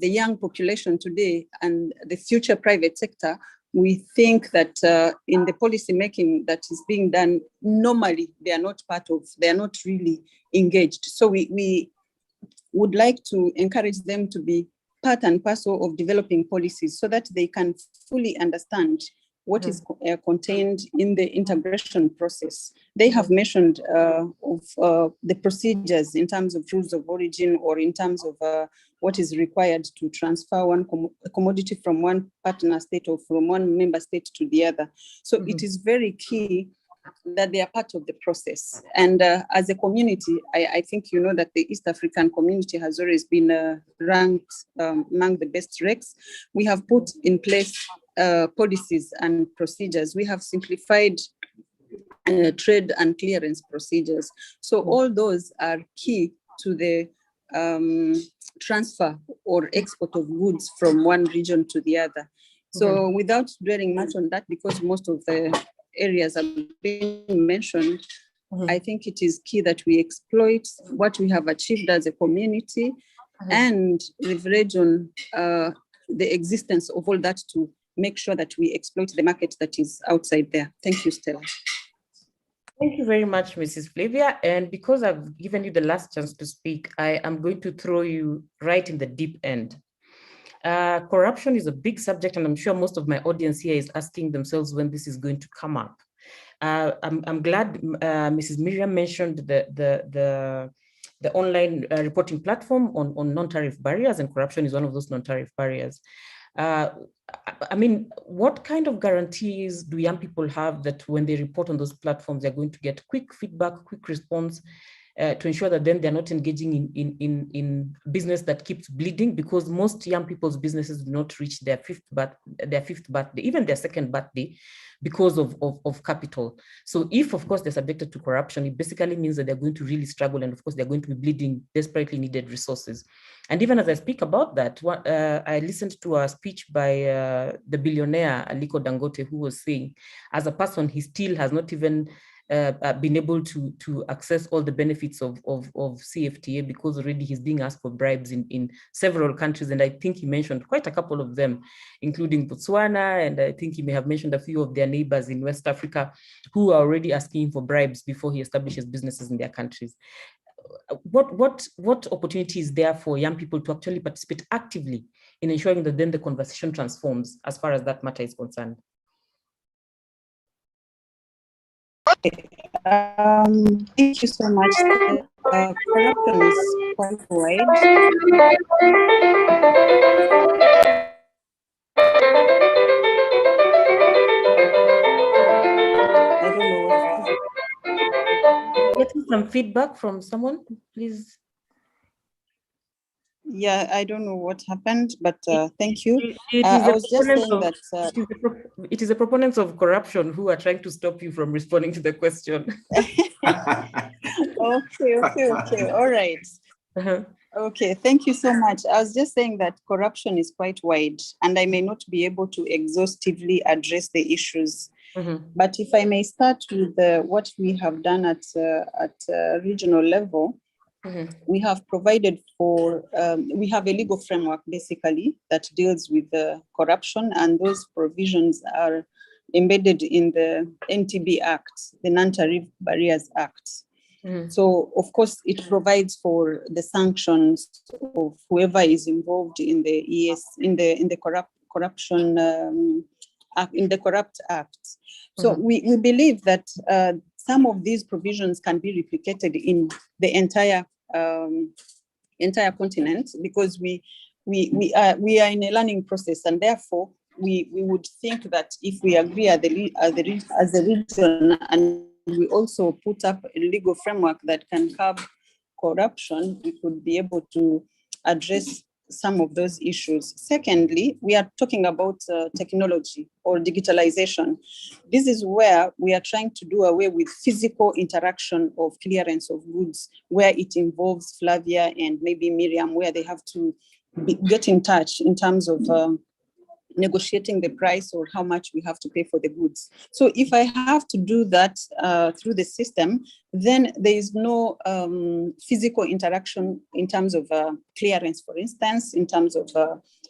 young population today and the future private sector, we think that in the policy making that is being done, normally they are not really engaged. So we would like to encourage them to be part and parcel of developing policies, so that they can fully understand what is contained in the integration process. They have mentioned the procedures in terms of rules of origin, or in terms of what is required to transfer one commodity from one partner state or from one member state to the other. So it is very key that they are part of the process. And as a community, I think you know that the East African community has always been ranked among the best recs. We have put in place policies and procedures. We have simplified trade and clearance procedures. So all those are key to the transfer or export of goods from one region to the other. So without dwelling much on that, because most of the areas have been mentioned, I think it is key that we exploit what we have achieved as a community and leverage on the existence of all that to make sure that we exploit the market that is outside there. Thank you, Stella. Thank you very much, Mrs. Flavia. And because I've given you the last chance to speak, I am going to throw you right in the deep end. Corruption is a big subject, and I'm sure most of my audience here is asking themselves when this is going to come up. I'm glad Mrs. Miriam mentioned the online reporting platform on non-tariff barriers, and corruption is one of those non-tariff barriers. I mean, what kind of guarantees do young people have that when they report on those platforms, they're going to get quick feedback, quick response, to ensure that then they're not engaging in business that keeps bleeding? Because most young people's businesses do not reach their fifth birthday, even their second birthday, because of capital. So if, of course, they're subjected to corruption, it basically means that they're going to really struggle, and of course, they're going to be bleeding desperately needed resources. And even as I speak about that, I listened to a speech by the billionaire Aliko Dangote, who was saying, as a person, he still has not even been able to access all the benefits of CFTA, because already he's being asked for bribes in several countries. And I think he mentioned quite a couple of them, including Botswana, and I think he may have mentioned a few of their neighbors in West Africa who are already asking for bribes before he establishes businesses in their countries. What opportunity is there for young people to actually participate actively in ensuring that then the conversation transforms as far as that matter is concerned? Thank you so much. Corruption is quite wide. I don't know what. Getting some feedback from someone, please. Yeah, I don't know what happened, but thank you. It is I was just saying of, that it is the proponents of corruption who are trying to stop you from responding to the question. Okay. All right. Okay, thank you so much. I was just saying that corruption is quite wide, and I may not be able to exhaustively address the issues. But if I may start with what we have done at regional level, we have provided for, we have a legal framework basically that deals with corruption, and those provisions are embedded in the NTB Act, the Non-Tariff Barriers Act. So, of course, it provides for the sanctions of whoever is involved in the in the corruption act, in the Corrupt Act. So we believe that some of these provisions can be replicated in the entire continent, because we are in a learning process, and therefore we would think that if we agree as a region, and we also put up a legal framework that can curb corruption, we could be able to address some of those issues. Secondly, we are talking about technology or digitalization. This is where we are trying to do away with physical interaction of clearance of goods, where it involves Flavia and maybe Miriam, where they have to get in touch in terms of negotiating the price or how much we have to pay for the goods. So if I have to do that through the system, then there is no physical interaction in terms of clearance, for instance, in terms of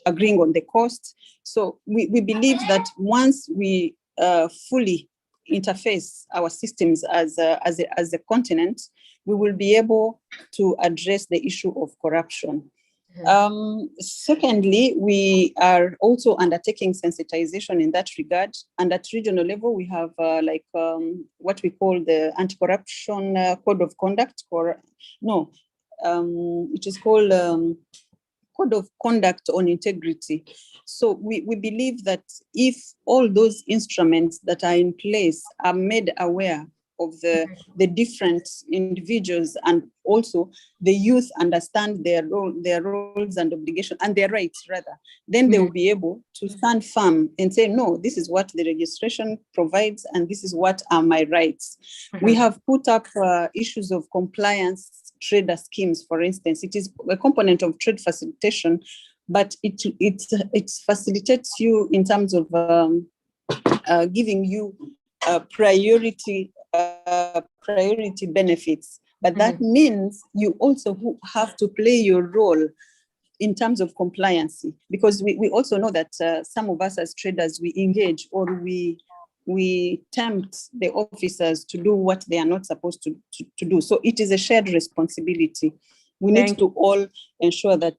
agreeing on the cost. So we believe that once we fully interface our systems as a continent, we will be able to address the issue of corruption. Secondly, we are also undertaking sensitization in that regard. And at regional level, we have what we call the anti-corruption code of conduct, it is called code of conduct on integrity. So we believe that if all those instruments that are in place are made aware of the different individuals, and also the youth understand their roles and obligations and their rights rather, then they will be able to stand firm and say, no, this is what the registration provides and this is what are my rights. We have put up issues of compliance trader schemes, for instance. It is a component of trade facilitation, but it facilitates you in terms of giving you priority benefits. But that means you also have to play your role in terms of compliance, because we also know that some of us as traders, we engage or we tempt the officers to do what they are not supposed to do. So it is a shared responsibility. We need to all ensure that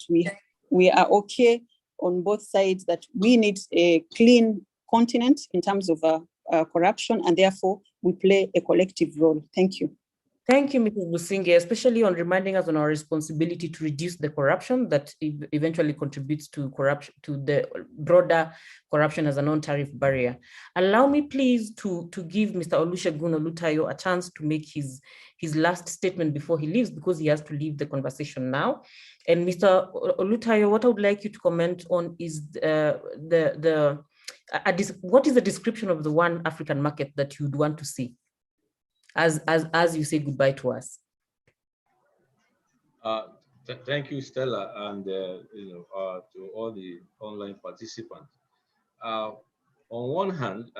we are okay on both sides, that we need a clean continent in terms of corruption, and therefore we play a collective role. Thank you. Thank you, Mrs. Businge, especially on reminding us on our responsibility to reduce the corruption that eventually contributes to corruption, to the broader corruption as a non-tariff barrier. Allow me, please, to give Mr. Olusegun Olutayo a chance to make his last statement before he leaves, because he has to leave the conversation now. And Mr. Olutayo, what I would like you to comment on is what is the description of the one African market that you'd want to see as you say goodbye to us? Thank you, Stella, and to all the online participants. On one hand,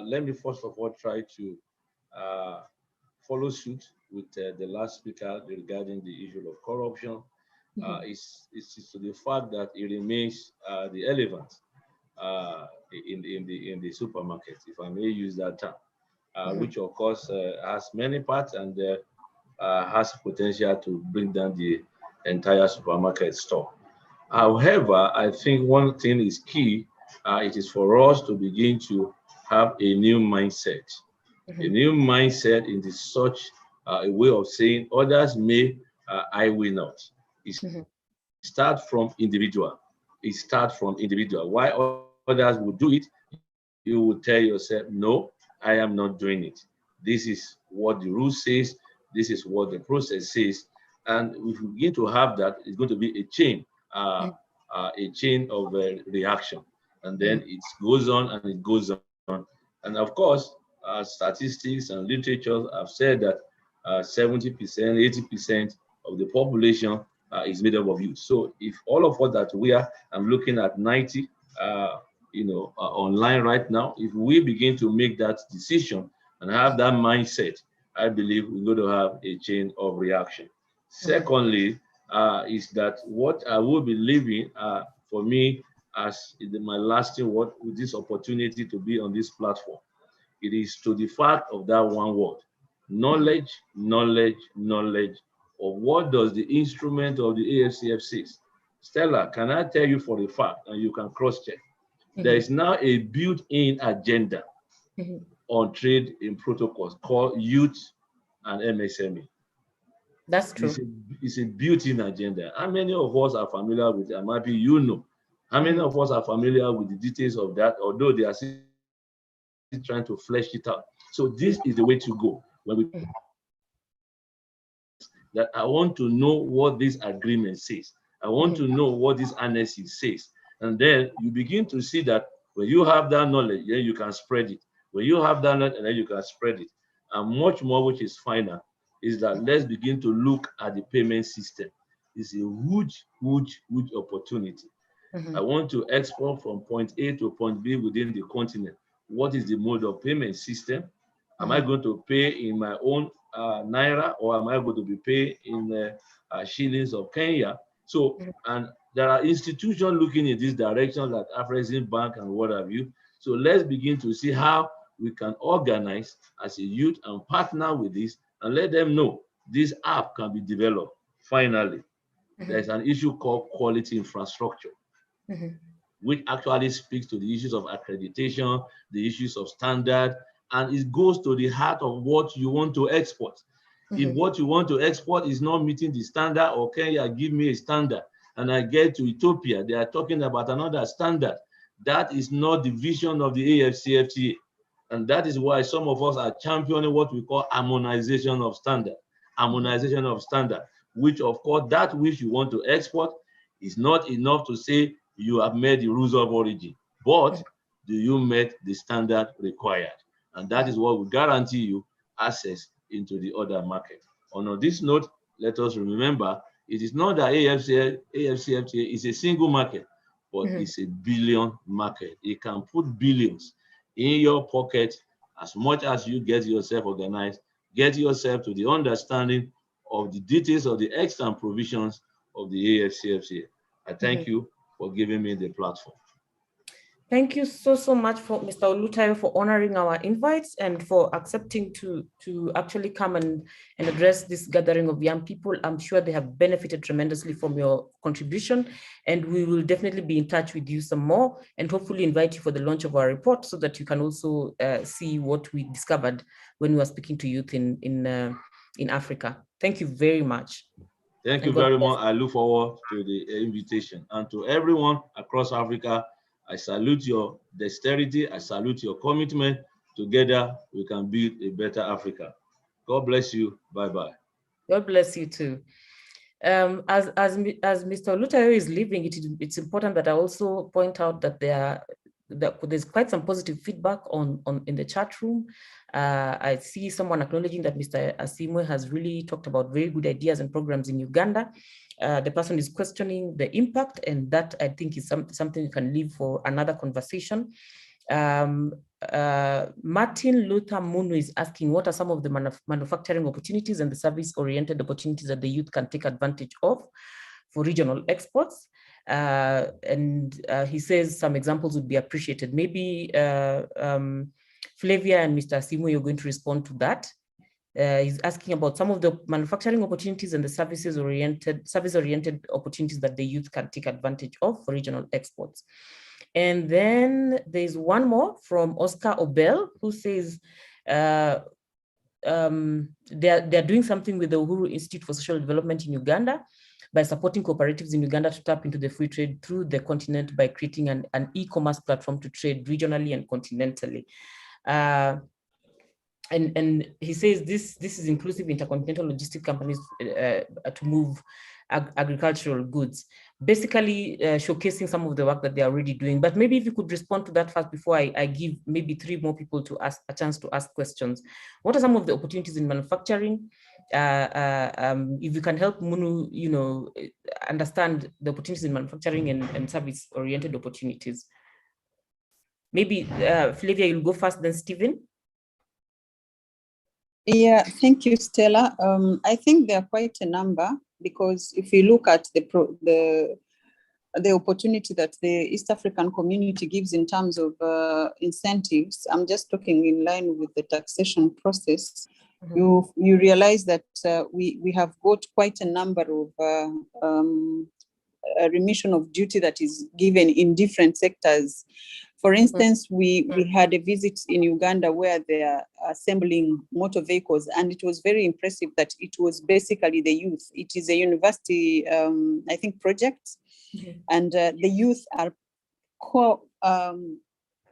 let me first of all try to follow suit with the last speaker regarding the issue of corruption. It's to the fact that it remains the elephant in the supermarket, if I may use that term. Which of course has many parts and has potential to bring down the entire supermarket store. However, I think one thing is key. It is for us to begin to have a new mindset a new mindset in this such a way of saying others may, I will not. It starts from individual. It starts from individual. Why others will do it, you will tell yourself, no, I am not doing it. This is what the rule says. This is what the process says. And if we begin to have that, it's going to be a chain of reaction. And then it goes on and it goes on. And of course, statistics and literature have said that 70%, 80% of the population is made up of youth. So if all of us that we are, I'm looking at 90, online right now, if we begin to make that decision and have that mindset, I believe we're going to have a chain of reaction. Secondly, is that what I will be leaving for me as my lasting word with this opportunity to be on this platform. It is to the fact of that one word: knowledge, knowledge, knowledge of what does the instrument of the AfCFTA says. Stella, can I tell you for a fact, and you can cross-check, there is now a built-in agenda on trade in protocols called youth and MSME. That's true. It's a built-in agenda. How many of us are familiar with it? I'm happy you know. How many of us are familiar with the details of that, although they are still trying to flesh it out? So this is the way to go. When we that I want to know what this agreement says. I want to know what this annex says. And then you begin to see that when you have that knowledge, then you can spread it. When you have that knowledge, and then you can spread it. And much more, which is final, is that let's begin to look at the payment system. It's a huge, huge, huge opportunity. I want to export from point A to point B within the continent. What is the mode of payment system? Am I going to pay in my own naira, or am I going to be paid in shillings of Kenya? So, and there are institutions looking in this direction, like Afrexim Bank and what have you. So let's begin to see how we can organize as a youth and partner with this and let them know this app can be developed. Finally, there's an issue called quality infrastructure, which actually speaks to the issues of accreditation, the issues of standard, and it goes to the heart of what you want to export. If what you want to export is not meeting the standard, or Kenya give me a standard, and I get to Ethiopia, they are talking about another standard. That is not the vision of the AfCFTA. And that is why some of us are championing what we call harmonization of standard. Harmonization of standard, which of course, that which you want to export is not enough to say you have met the rules of origin, but do you meet the standard required? And that is what will guarantee you access into the other market. On this note, let us remember, it is not that AfCFTA is a single market, but it's a billion market. It can put billions in your pocket as much as you get yourself organized, get yourself to the understanding of the details of the extant provisions of the AfCFTA. I thank you for giving me the platform. Thank you so much for Mr. Olutayo for honoring our invites and for accepting to actually come and address this gathering of young people. I'm sure they have benefited tremendously from your contribution, and we will definitely be in touch with you some more and hopefully invite you for the launch of our report so that you can also see what we discovered when we were speaking to youth in Africa. Thank you very much. Thank you very much. I look forward to the invitation. And to everyone across Africa, I salute your dexterity. I salute your commitment. Together, we can build a better Africa. God bless you. Bye-bye. God bless you too. As Mr. Olutayo is leaving, it's important that I also point out that there's quite some positive feedback in the chat room. I see someone acknowledging that Mr. Asimwe has really talked about very good ideas and programs in Uganda. The person is questioning the impact, and that I think is something you can leave for another conversation. Martin Luther Munu is asking, what are some of the manufacturing opportunities and the service-oriented opportunities that the youth can take advantage of for regional exports? And he says some examples would be appreciated. Maybe Flavia and Mr. Asimwe, you're going to respond to that. He's asking about some of the manufacturing opportunities and the service-oriented opportunities that the youth can take advantage of for regional exports. And then there's one more from Oscar Obel, who says, they're doing something with the Uhuru Institute for Social Development in Uganda by supporting cooperatives in Uganda to tap into the free trade through the continent by creating an e-commerce platform to trade regionally and continentally. And he says this is inclusive intercontinental logistic companies to move agricultural goods, basically showcasing some of the work that they're already doing. But maybe if you could respond to that first before I give maybe 3 more people to ask a chance to ask questions. What are some of the opportunities in manufacturing? If you can help Munu, understand the opportunities in manufacturing and service-oriented opportunities. Maybe Flavia, you'll go first, then Stephen. Yeah, thank you, Stella. I think there are quite a number, because if you look at the opportunity that the East African community gives in terms of incentives, I'm just talking in line with the taxation process. You realize that we have got quite a number of remission of duty that is given in different sectors. For instance, we had a visit in Uganda where they are assembling motor vehicles, and it was very impressive that it was basically the youth. It is a university, I think, project, and the youth are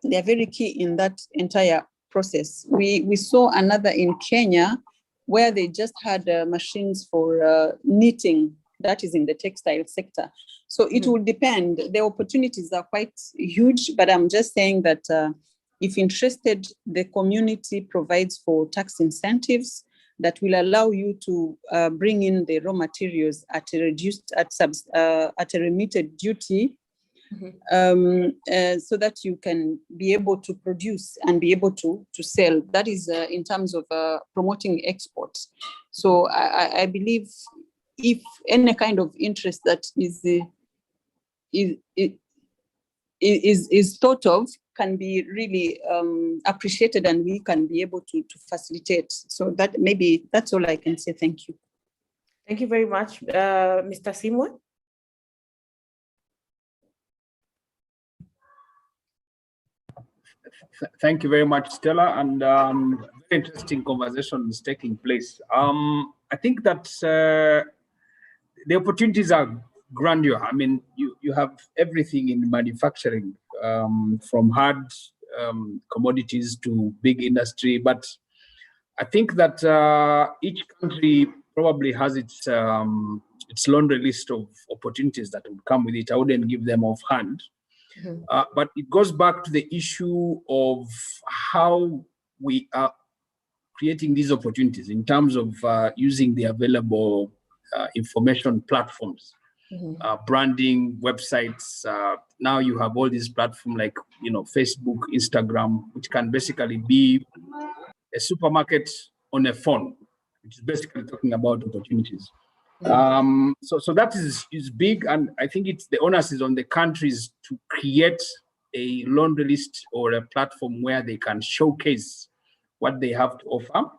they are very key in that entire process. We saw another in Kenya where they just had machines for knitting, that is in the textile sector. So it will depend. The opportunities are quite huge, but I'm just saying that if interested, the community provides for tax incentives that will allow you to bring in the raw materials at a remitted duty, so that you can be able to produce and be able to sell. That is in terms of promoting exports. So I believe if any kind of interest that is thought of can be really appreciated, and we can be able to facilitate. So that maybe that's all I can say. Thank you. Thank you very much, Mr. Simwe. Thank you very much, Stella, and very interesting conversation is taking place. I think that the opportunities are grandeur. I mean, you have everything in manufacturing, from hard commodities to big industry, but I think that each country probably has its laundry list of opportunities that would come with it. I wouldn't give them offhand. But it goes back to the issue of how we are creating these opportunities in terms of using the available information platforms, branding, websites. Now you have all these platforms like Facebook, Instagram, which can basically be a supermarket on a phone, which is basically talking about opportunities. So that is big, and I think the onus is on the countries to create a laundry list or a platform where they can showcase what they have to offer.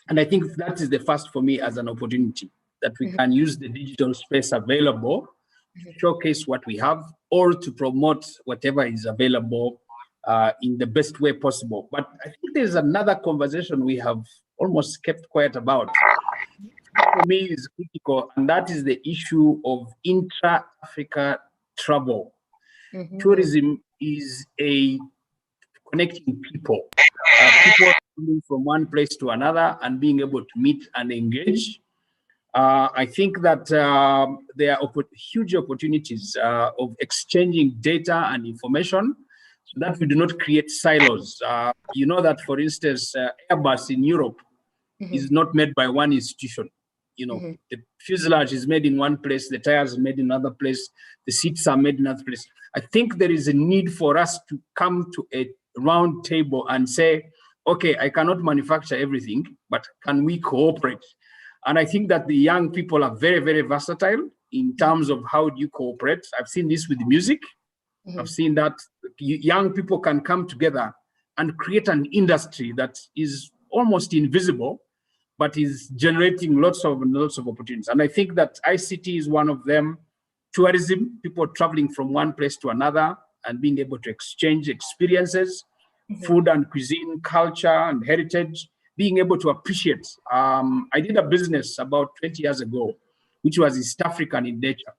And I think that is the first for me as an opportunity, that we can use the digital space available to showcase what we have or to promote whatever is available in the best way possible. But I think there's another conversation we have almost kept quiet about. For me is critical, and that is the issue of intra-Africa travel. Tourism is a connecting people. People coming from one place to another and being able to meet and engage. I think that there are huge opportunities of exchanging data and information so that we do not create silos. You know that, for instance, Airbus in Europe is not made by one institution. The fuselage is made in one place, the tires are made in another place, the seats are made in another place. I think there is a need for us to come to a round table and say, okay, I cannot manufacture everything, but can we cooperate? And I think that the young people are very, very versatile in terms of how do you cooperate. I've seen this with music. I've seen that young people can come together and create an industry that is almost invisible, but is generating lots of opportunities. And I think that ICT is one of them. Tourism, people traveling from one place to another and being able to exchange experiences, food and cuisine, culture and heritage, being able to appreciate. I did a business about 20 years ago, which was East African in nature.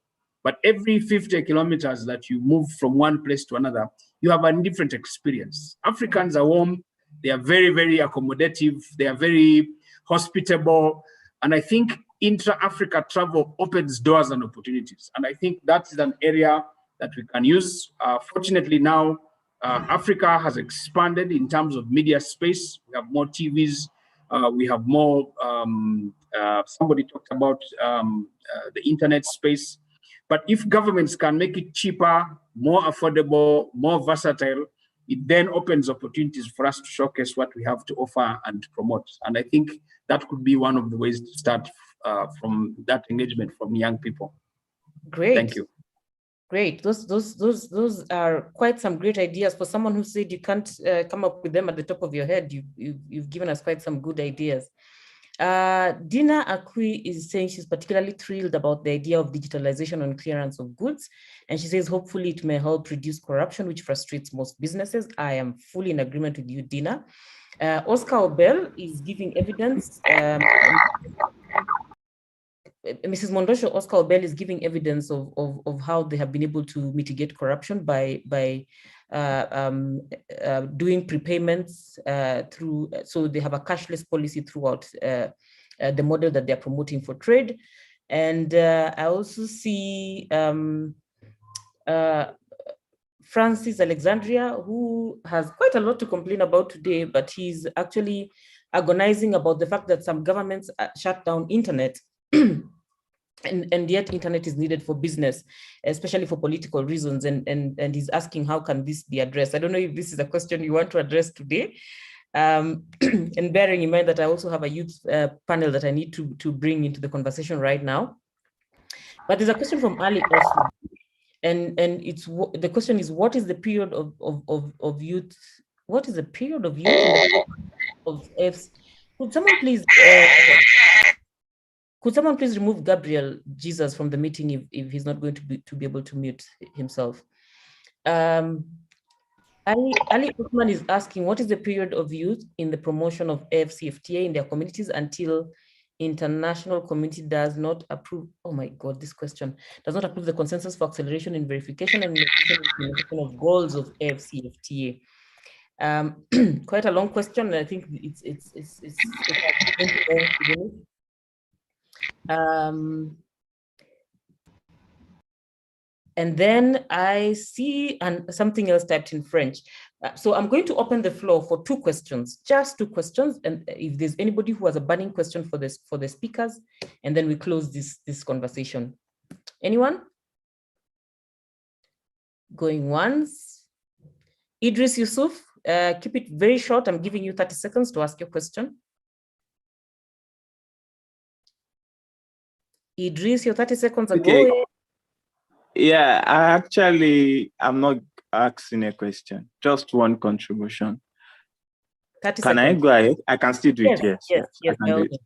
But every 50 kilometers that you move from one place to another, you have a different experience. Africans are warm. They are very, very accommodative. They are very hospitable. And I think intra-Africa travel opens doors and opportunities. And I think that's an area that we can use. Fortunately now, Africa has expanded in terms of media space. We have more TVs. We have more, somebody talked about the internet space. But if governments can make it cheaper, more affordable, more versatile, it then opens opportunities for us to showcase what we have to offer and promote. And I think that could be one of the ways to start from that engagement from young people. Great. Thank you. Great. Those are quite some great ideas. For someone who said you can't come up with them at the top of your head, you've given us quite some good ideas. Dina Akui is saying she's particularly thrilled about the idea of digitalization on clearance of goods. And she says, hopefully it may help reduce corruption, which frustrates most businesses. I am fully in agreement with you, Dina. Oscar Obel is giving evidence. Mrs. Mondosho, Oscar Obel is giving evidence of how they have been able to mitigate corruption by doing prepayments through, so they have a cashless policy throughout the model that they're promoting for trade. And I also see Francis Alexandria, who has quite a lot to complain about today, but he's actually agonizing about the fact that some governments shut down internet. And yet internet is needed for business, especially for political reasons. And he's asking, how can this be addressed? I don't know if this is a question you want to address today. And bearing in mind that I also have a youth panel that I need to bring into the conversation right now. But there's a question from Ali also. And it's the question is, what is the period of youth? What is the period of youth of Fs? Could someone please remove Gabriel Jesus from the meeting if he's not going to be able to mute himself? Ali Uthman is asking, what is the period of youth in the promotion of AfCFTA in their communities until international community does not approve? Oh my God, this question does not approve the consensus for acceleration in verification and implementation of goals of AfCFTA. Quite a long question, and I think it's and then I see something else typed in French. So I'm going to open the floor for two questions, just two questions. And if there's anybody who has a burning question for the speakers, and then we close this conversation. Anyone? Going once. Idris Yusuf, keep it very short. I'm giving you 30 seconds to ask your question. Idris, your 30 seconds are going. Yeah, I'm not asking a question, just one contribution. 30 Can seconds. I go ahead? I can still do it, yes. I can do it.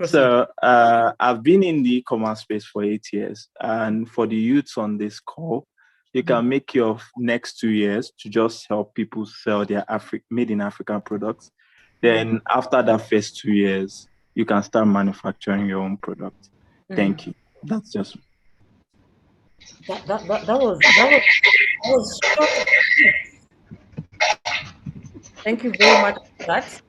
So I've been in the e-commerce space for 8 years, and for the youths on this call, you can make your next 2 years to just help people sell their made in African products. Then after that first 2 years, you can start manufacturing your own product. Thank you. That's just that was short. Thank you very much for that.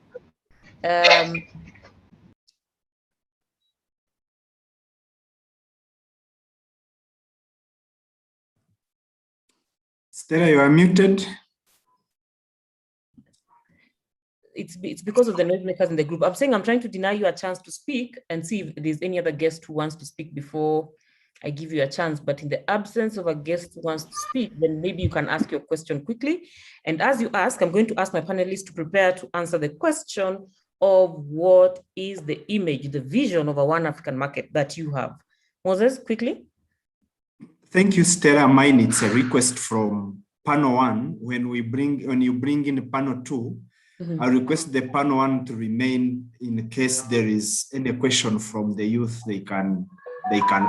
Stella, you are muted. It's because of the noisemakers in the group. I'm saying I'm trying to deny you a chance to speak and see if there's any other guest who wants to speak before I give you a chance. But in the absence of a guest who wants to speak, then maybe you can ask your question quickly. And as you ask, I'm going to ask my panelists to prepare to answer the question of what is the image, the vision of a One African market that you have. Moses, quickly. Thank you, Stella. Mine, it's a request from panel 1. When you bring in panel 2, I request the panel 1 to remain in case there is any question from the youth they can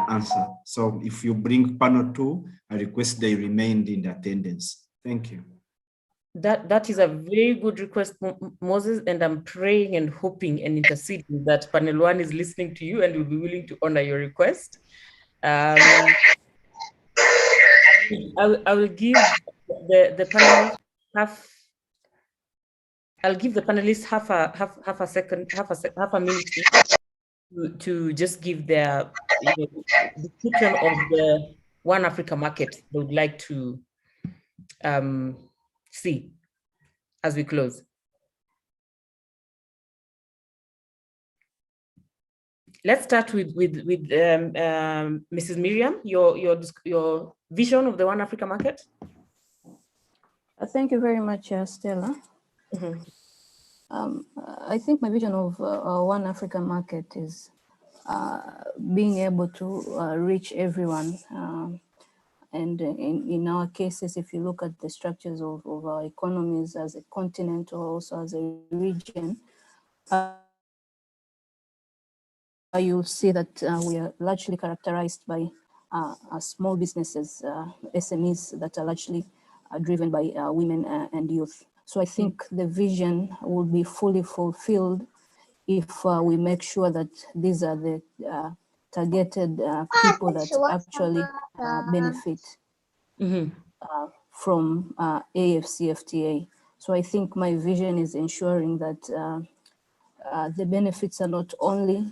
answer. So if you bring panel 2, I request they remain in attendance. Thank you. That is a very good request, Moses, and I'm praying and hoping and interceding that panel 1 is listening to you and will be willing to honor your request. I will give the panelists half a minute to just give their description of the One Africa market they would like to see as we close. Let's start with Mrs. Miriam, your vision of the One Africa market. Thank you very much, Stella. Mm-hmm. I think my vision of One Africa market is being able to reach everyone. And in our cases, if you look at the structures of our economies as a continent or also as a region, you'll see that we are largely characterized by small businesses, SMEs that are largely driven by women and youth. So I think the vision will be fully fulfilled if we make sure that these are the targeted people that actually benefit from AfCFTA. So I think my vision is ensuring that the benefits are not only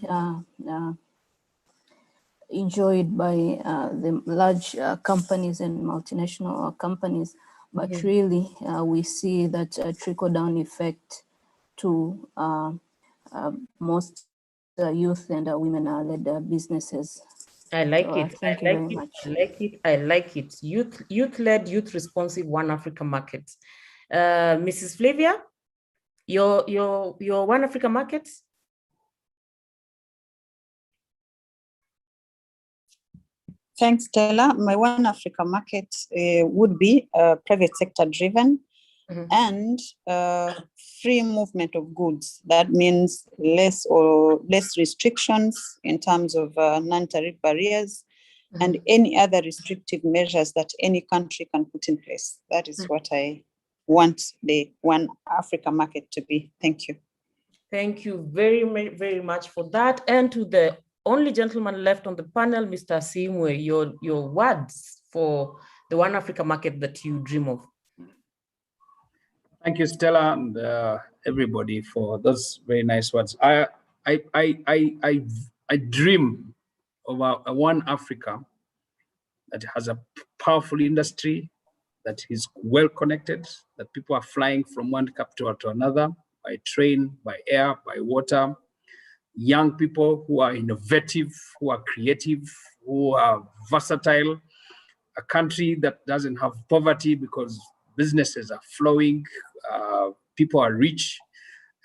enjoyed by the large companies and multinational companies, but really we see that trickle-down effect to most youth and women-led businesses. I like it. Thank you very much. I like it. I like it. Youth-led, youth-responsive One Africa market. Mrs. Flavia, your One Africa market. Thanks, Stella. My One Africa market would be private sector driven and free movement of goods. That means less restrictions in terms of non-tariff barriers and any other restrictive measures that any country can put in place. That is what I want the One Africa market to be. Thank you. Thank you very, very much for that. And to the only gentleman left on the panel, Mr. Simwe, your words for the One Africa market that you dream of. Thank you, Stella, and everybody for those very nice words. I dream of a One Africa that has a powerful industry, that is well connected, that people are flying from one capital to another by train, by air, by water. Young people who are innovative, who are creative, who are versatile. A country that doesn't have poverty because businesses are flowing, people are rich.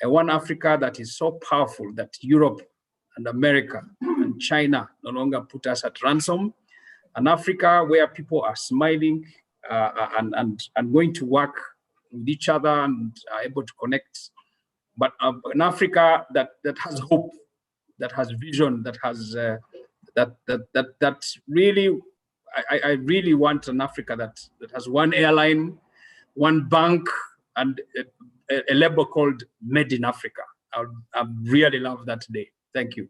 A One Africa that is so powerful that Europe and America and China no longer put us at ransom. An Africa where people are smiling and going to work with each other and are able to connect. But an Africa that has hope, that has vision, that has that really, I really want an Africa that has one airline, one bank, and a label called Made in Africa. I really love that day. Thank you.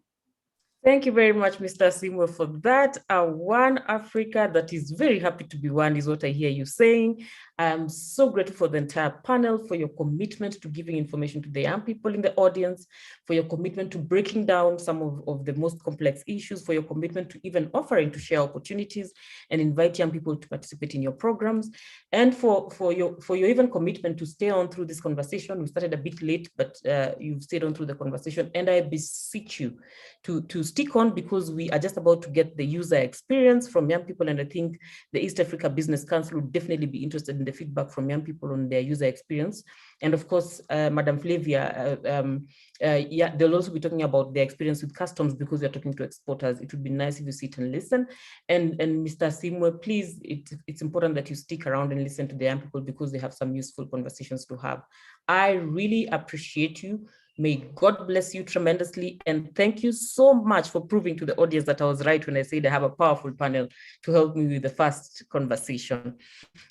Thank you very much, Mr. Simwe, for that. One Africa that is very happy to be one is what I hear you saying. I'm so grateful for the entire panel, for your commitment to giving information to the young people in the audience, for your commitment to breaking down some of the most complex issues, for your commitment to even offering to share opportunities and invite young people to participate in your programs, and for your even commitment to stay on through this conversation. We started a bit late, but you've stayed on through the conversation, and I beseech you to stick on, because we are just about to get the user experience from young people, and I think the East Africa Business Council would definitely be interested in the feedback from young people on their user experience. And of course, Madam Flavia, yeah, they'll also be talking about their experience with customs, because we're talking to exporters. It would be nice if you sit and listen. And Mr. Simwe, please, it's important that you stick around and listen to the young people, because they have some useful conversations to have. I really appreciate you May God bless you tremendously. And thank you so much for proving to the audience that I was right when I said I have a powerful panel to help me with the first conversation.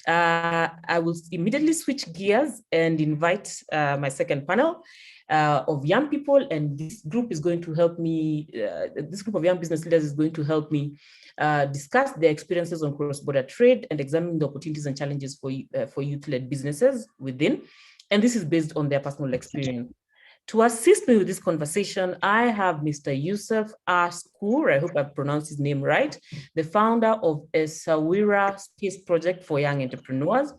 I will immediately switch gears and invite my second panel of young people. And this group is going to help me, this group of young business leaders is going to help me discuss their experiences on cross-border trade and examine the opportunities and challenges for youth-led businesses within. And this is based on their personal experience. To assist me with this conversation, I have Mr. Yusuf Askur, I hope I've pronounced his name right, the founder of Essaouira Space Project for Young Entrepreneurs.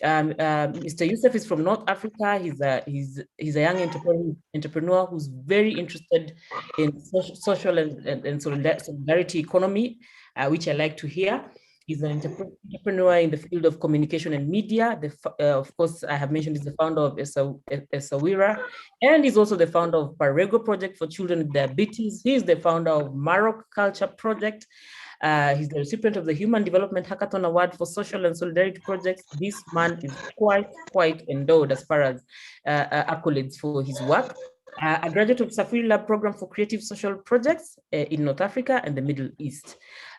Mr. Yusuf is from North Africa. He's a young entrepreneur who's very interested in social and solidarity economy, which I like to hear. He's an entrepreneur in the field of communication and media. Of course, I have mentioned he's the founder of Essaouira, and he's also the founder of Parego Project for Children with Diabetes. He's the founder of Maroc Culture Project. He's the recipient of the Human Development Hackathon Award for Social and Solidarity Projects. This man is quite endowed as far as accolades for his work. A graduate of Safiri Lab Program for Creative Social Projects in North Africa and the Middle East.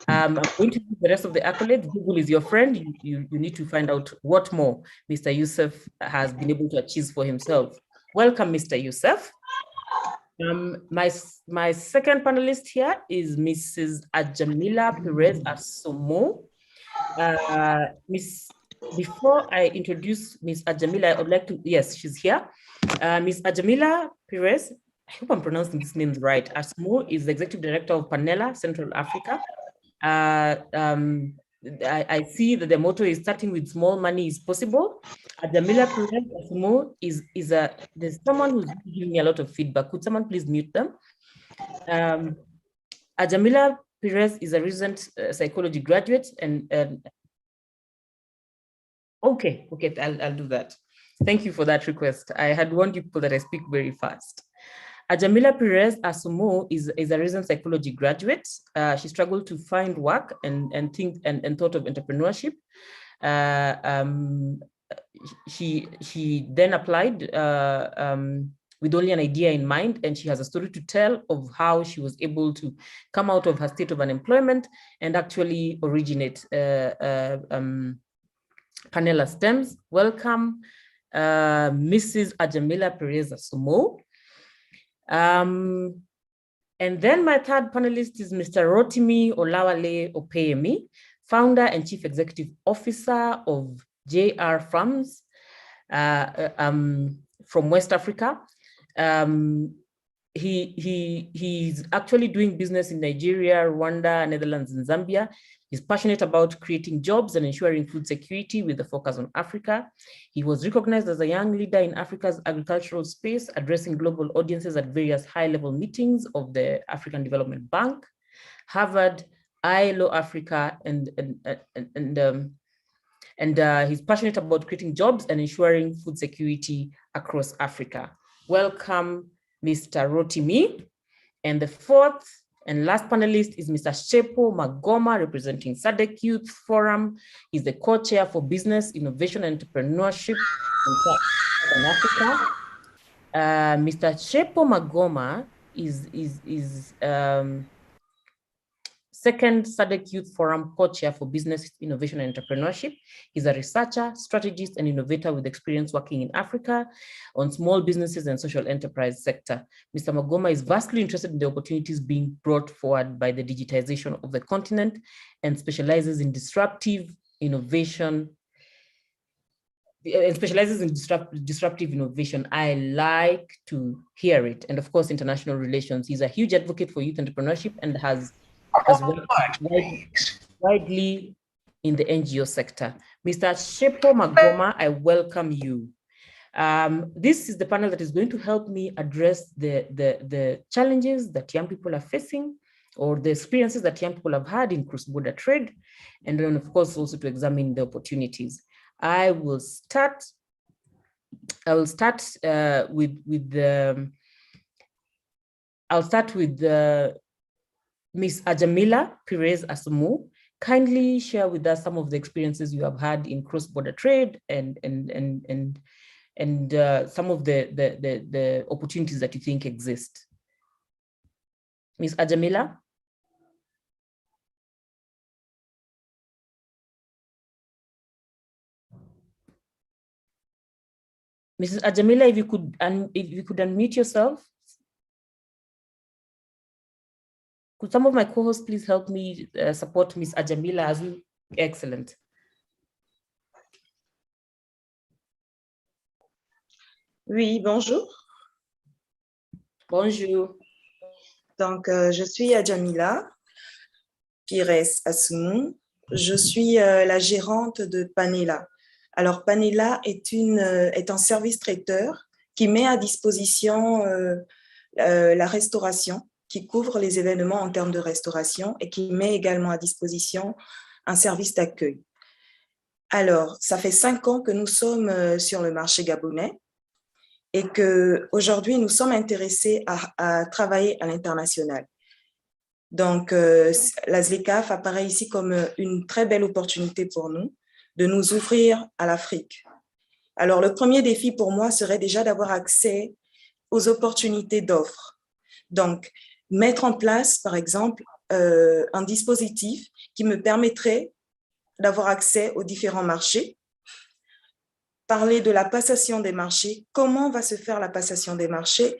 I'm going to do the rest of the accolades. Google is your friend. You need to find out what more Mr. Yusuf has been able to achieve for himself. Welcome, Mr. Yusuf. My second panelist here is Mrs. Ajamila Perez Asomo. Before I introduce Ms. Ajamila, I would like to, yes, she's here. Ms. Ajamila Perez, I hope I'm pronouncing these names right. Asomo is the Executive Director of Panela, Central Africa. I see that the motto is starting with small money is possible. Ajamila Perez Asomo there's someone who's giving me a lot of feedback. Could someone please mute them? Ajamila Perez is a recent psychology graduate and okay, I'll do that. Thank you for that request. I had warned you people that I speak very fast. Ajamila Perez Asomo is a recent psychology graduate. She struggled to find work and thought of entrepreneurship. She then applied with only an idea in mind, and she has a story to tell of how she was able to come out of her state of unemployment and actually originate Panela STEMs. Welcome, Mrs. Ajamila Perez Asomo. And then my third panelist is Mr. Rotimi Olawale Opeyemi, founder and chief executive officer of JR Farms from West Africa. He's actually doing business in Nigeria, Rwanda, Netherlands, and Zambia. He's passionate about creating jobs and ensuring food security with a focus on Africa. He was recognized as a young leader in Africa's agricultural space, addressing global audiences at various high-level meetings of the African Development Bank, Harvard, ILO Africa, and he's passionate about creating jobs and ensuring food security across Africa. Welcome, Mr. Rotimi. And the fourth and last panelist is Mr. Shepo Magoma, representing SADC Youth Forum. He's the co-chair for Business, Innovation, and Entrepreneurship in Africa. Mr. Shepo Magoma is second SADC Youth Forum co-chair for Business, Innovation, and Entrepreneurship. He's a researcher, strategist, and innovator with experience working in Africa on small businesses and social enterprise sector. Mr. Magoma is vastly interested in the opportunities being brought forward by the digitization of the continent and specializes in disruptive innovation. Disruptive innovation. I like to hear it. And of course, international relations. He's a huge advocate for youth entrepreneurship and has worked widely in the NGO sector. Mr. Shepo Magoma, I welcome you. This is the panel that is going to help me address the challenges that young people are facing or the experiences that young people have had in cross-border trade, and then of course also to examine the opportunities. I'll start with Ms. Ajamila Perez Asomo. Kindly share with us some of the experiences you have had in cross-border trade and and some of the opportunities that you think exist. Ms. Ajamila? Mrs. Ajamila, if you could unmute yourself. Could some of my co-hosts please help me support Ms. Ajamila as well? Excellent. Oui, bonjour. Bonjour. Donc, je suis Ajamila Pires Assoumou. Je suis la gérante de Panela. Alors, Panela est un service traiteur qui met à disposition la restauration, qui couvre les événements en termes de restauration et qui met également à disposition un service d'accueil. Alors, ça fait 5 ans que nous sommes sur le marché gabonais et qu'aujourd'hui, nous sommes intéressés à travailler à l'international. Donc, la ZLECAf apparaît ici comme une très belle opportunité pour nous de nous ouvrir à l'Afrique. Alors, le premier défi pour moi serait déjà d'avoir accès aux opportunités d'offres. Donc, mettre en place, par exemple, un dispositif qui me permettrait d'avoir accès aux différents marchés, parler de la passation des marchés, comment va se faire la passation des marchés.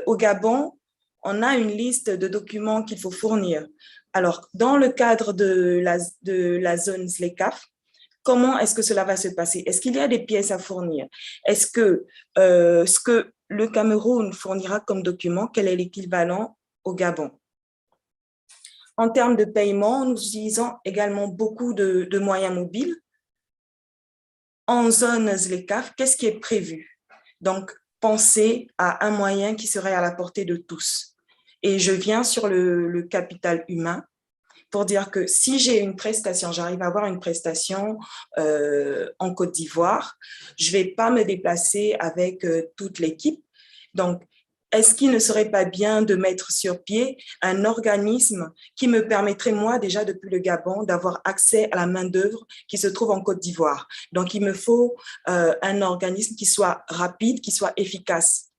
Au Gabon, on a une liste de documents qu'il faut fournir. Alors, dans le cadre de la zone ZLECAf, comment est-ce que cela va se passer? Est-ce qu'il y a des pièces à fournir? Est-ce que ce que le Cameroun fournira comme document, quel est l'équivalent au Gabon? En termes de paiement, nous utilisons également beaucoup de moyens mobiles. En zone ZLECAf, qu'est-ce qui est prévu? Donc, pensez à un moyen qui serait à la portée de tous. Et je viens sur le capital humain pour dire que si j'ai une prestation, j'arrive à avoir une prestation en Côte d'Ivoire, je ne vais pas me déplacer avec toute l'équipe. Donc, est-ce qu'il ne serait pas bien de mettre sur pied un organisme qui me permettrait, moi, déjà depuis le Gabon, d'avoir accès à la main-d'œuvre qui se trouve en Côte d'Ivoire? Donc, il me faut un organisme qui soit rapide, qui soit efficace.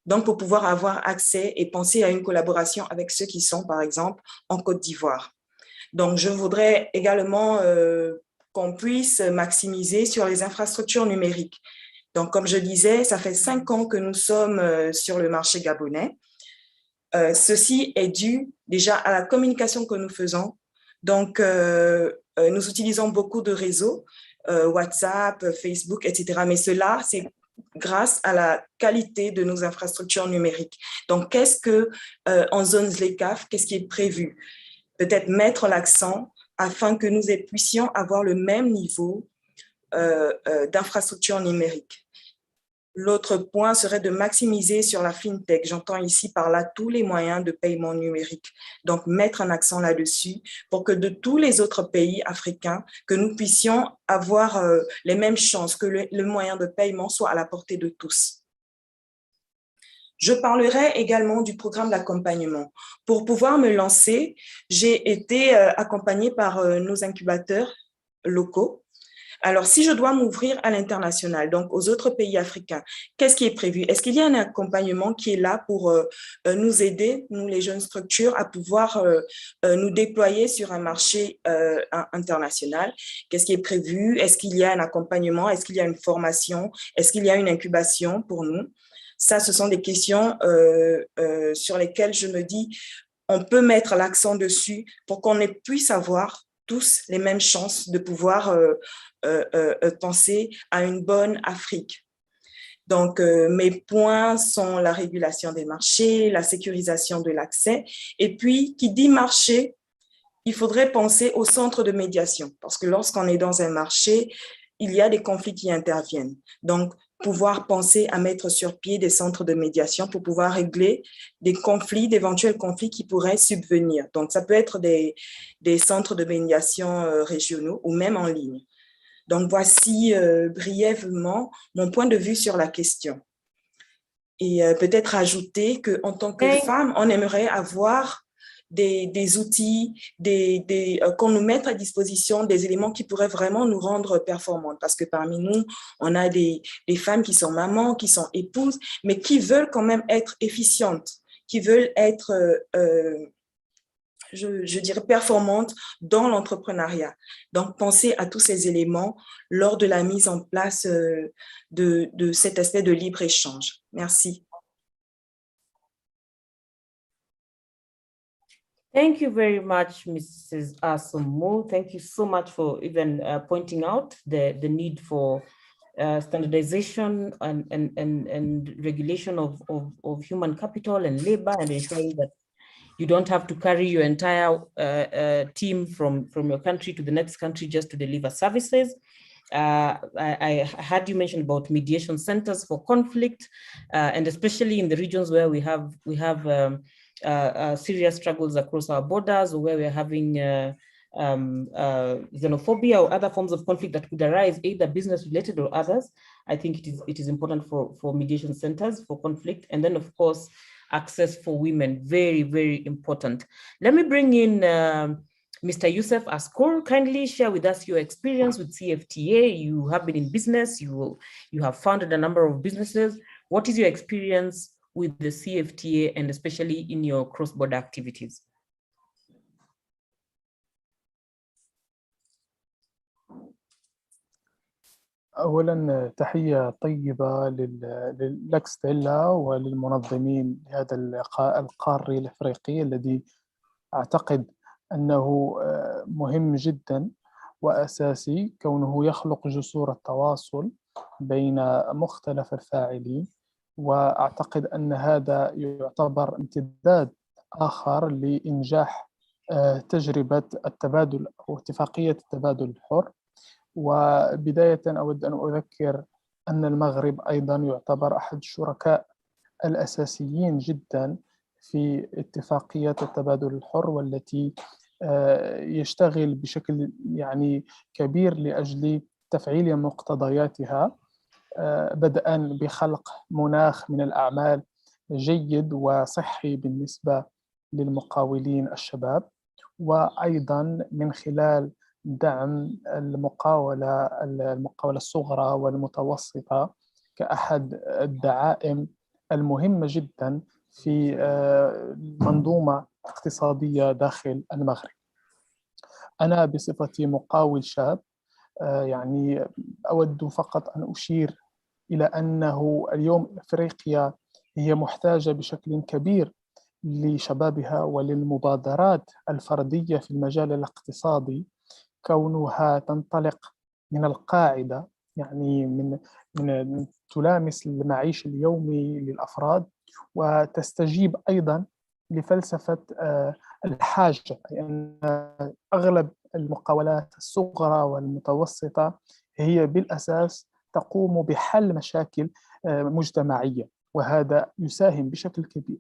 Donc, pour pouvoir avoir accès et penser à une collaboration avec ceux qui sont, par exemple, en Côte d'Ivoire. Donc, je voudrais également qu'on puisse maximiser sur les infrastructures numériques. Donc, comme je disais, ça fait 5 ans que nous sommes sur le marché gabonais. Ceci est dû déjà à la communication que nous faisons. Donc, nous utilisons beaucoup de réseaux, WhatsApp, Facebook, etc. Mais cela, c'est grâce à la qualité de nos infrastructures numériques. Donc, qu'est-ce que, en zone ZLECAf, qu'est-ce qui est prévu? Peut-être mettre l'accent afin que nous puissions avoir le même niveau d'infrastructure numérique. L'autre point serait de maximiser sur la fintech. J'entends ici par là tous les moyens de paiement numérique. Donc, mettre un accent là-dessus pour que de tous les autres pays africains, que nous puissions avoir les mêmes chances, que le moyen de paiement soit à la portée de tous. Je parlerai également du programme d'accompagnement. Pour pouvoir me lancer, j'ai été accompagnée par nos incubateurs locaux. Alors, si je dois m'ouvrir à l'international, donc aux autres pays africains, qu'est-ce qui est prévu? Est-ce qu'il y a un accompagnement qui est là pour nous aider, nous les jeunes structures, à pouvoir nous déployer sur un marché international? Qu'est-ce qui est prévu? Est-ce qu'il y a un accompagnement? Est-ce qu'il y a une formation? Est-ce qu'il y a une incubation pour nous? Ça, ce sont des questions sur lesquelles je me dis, on peut mettre l'accent dessus pour qu'on puisse avoir tous les mêmes chances de pouvoir penser à une bonne Afrique. Donc, mes points sont la régulation des marchés, la sécurisation de l'accès, et puis, qui dit marché, il faudrait penser au centre de médiation, parce que lorsqu'on est dans un marché, il y a des conflits qui interviennent. Donc, pouvoir penser à mettre sur pied des centres de médiation pour pouvoir régler des conflits, d'éventuels conflits qui pourraient subvenir. Donc, ça peut être des centres de médiation régionaux ou même en ligne. Donc, voici brièvement mon point de vue sur la question. Et peut-être ajouter qu'en tant que femme, on aimerait avoir des outils, qu'on nous mette à disposition des éléments qui pourraient vraiment nous rendre performantes. Parce que parmi nous, on a des femmes qui sont mamans, qui sont épouses, mais qui veulent quand même être efficientes, qui veulent être, je dirais, performantes dans l'entrepreneuriat. Donc, pensez à tous ces éléments lors de la mise en place de cet aspect de libre-échange. Merci. Thank you very much, Mrs. Asomo. Thank you so much for even pointing out the need for standardization and regulation of human capital and labor, and ensuring that you don't have to carry your entire team from your country to the next country just to deliver services. I heard you mention about mediation centers for conflict, and especially in the regions where we have serious struggles across our borders, or where we're having xenophobia or other forms of conflict that could arise, either business related or others. I think it is important for mediation centers for conflict. And then, of course, access for women, very, very important. Let me bring in Mr. Youssef Askor. Kindly share with us your experience with CFTA. You have been in business, you have founded a number of businesses. What is your experience with the CFTA, and especially in your cross-border activities? أولا تحية طيبة لك ستيلا وللمنظمين لهذا اللقاء القاري الإفريقي الذي أعتقد أنه مهم جدا وأساسي، كونه يخلق جسور التواصل بين مختلف الفاعلين. وأعتقد أن هذا يعتبر امتداد آخر لإنجاح تجربة التبادل أو اتفاقية التبادل الحر. وبداية أود أن أذكر أن المغرب أيضا يعتبر أحد الشركاء الأساسيين جدا في اتفاقية التبادل الحر، والتي يشتغل بشكل يعني كبير لأجل تفعيل مقتضياتها، بدءا بخلق مناخ من الأعمال جيد وصحي بالنسبة للمقاولين الشباب، وأيضا من خلال دعم المقاولة الصغرى والمتوسطة كأحد الدعائم المهمة جدا في منظومة اقتصادية داخل المغرب. أنا بصفتي مقاول شاب يعني أود فقط أن أشير إلى أنه اليوم أفريقيا هي محتاجة بشكل كبير لشبابها وللمبادرات الفردية في المجال الاقتصادي، كونها تنطلق من القاعدة، يعني من تلامس المعيش اليومي للأفراد، وتستجيب أيضا لفلسفة الحاجة، لأن أغلب المقاولات الصغرى والمتوسطة هي بالأساس تقوم بحل مشاكل مجتمعية، وهذا يساهم بشكل كبير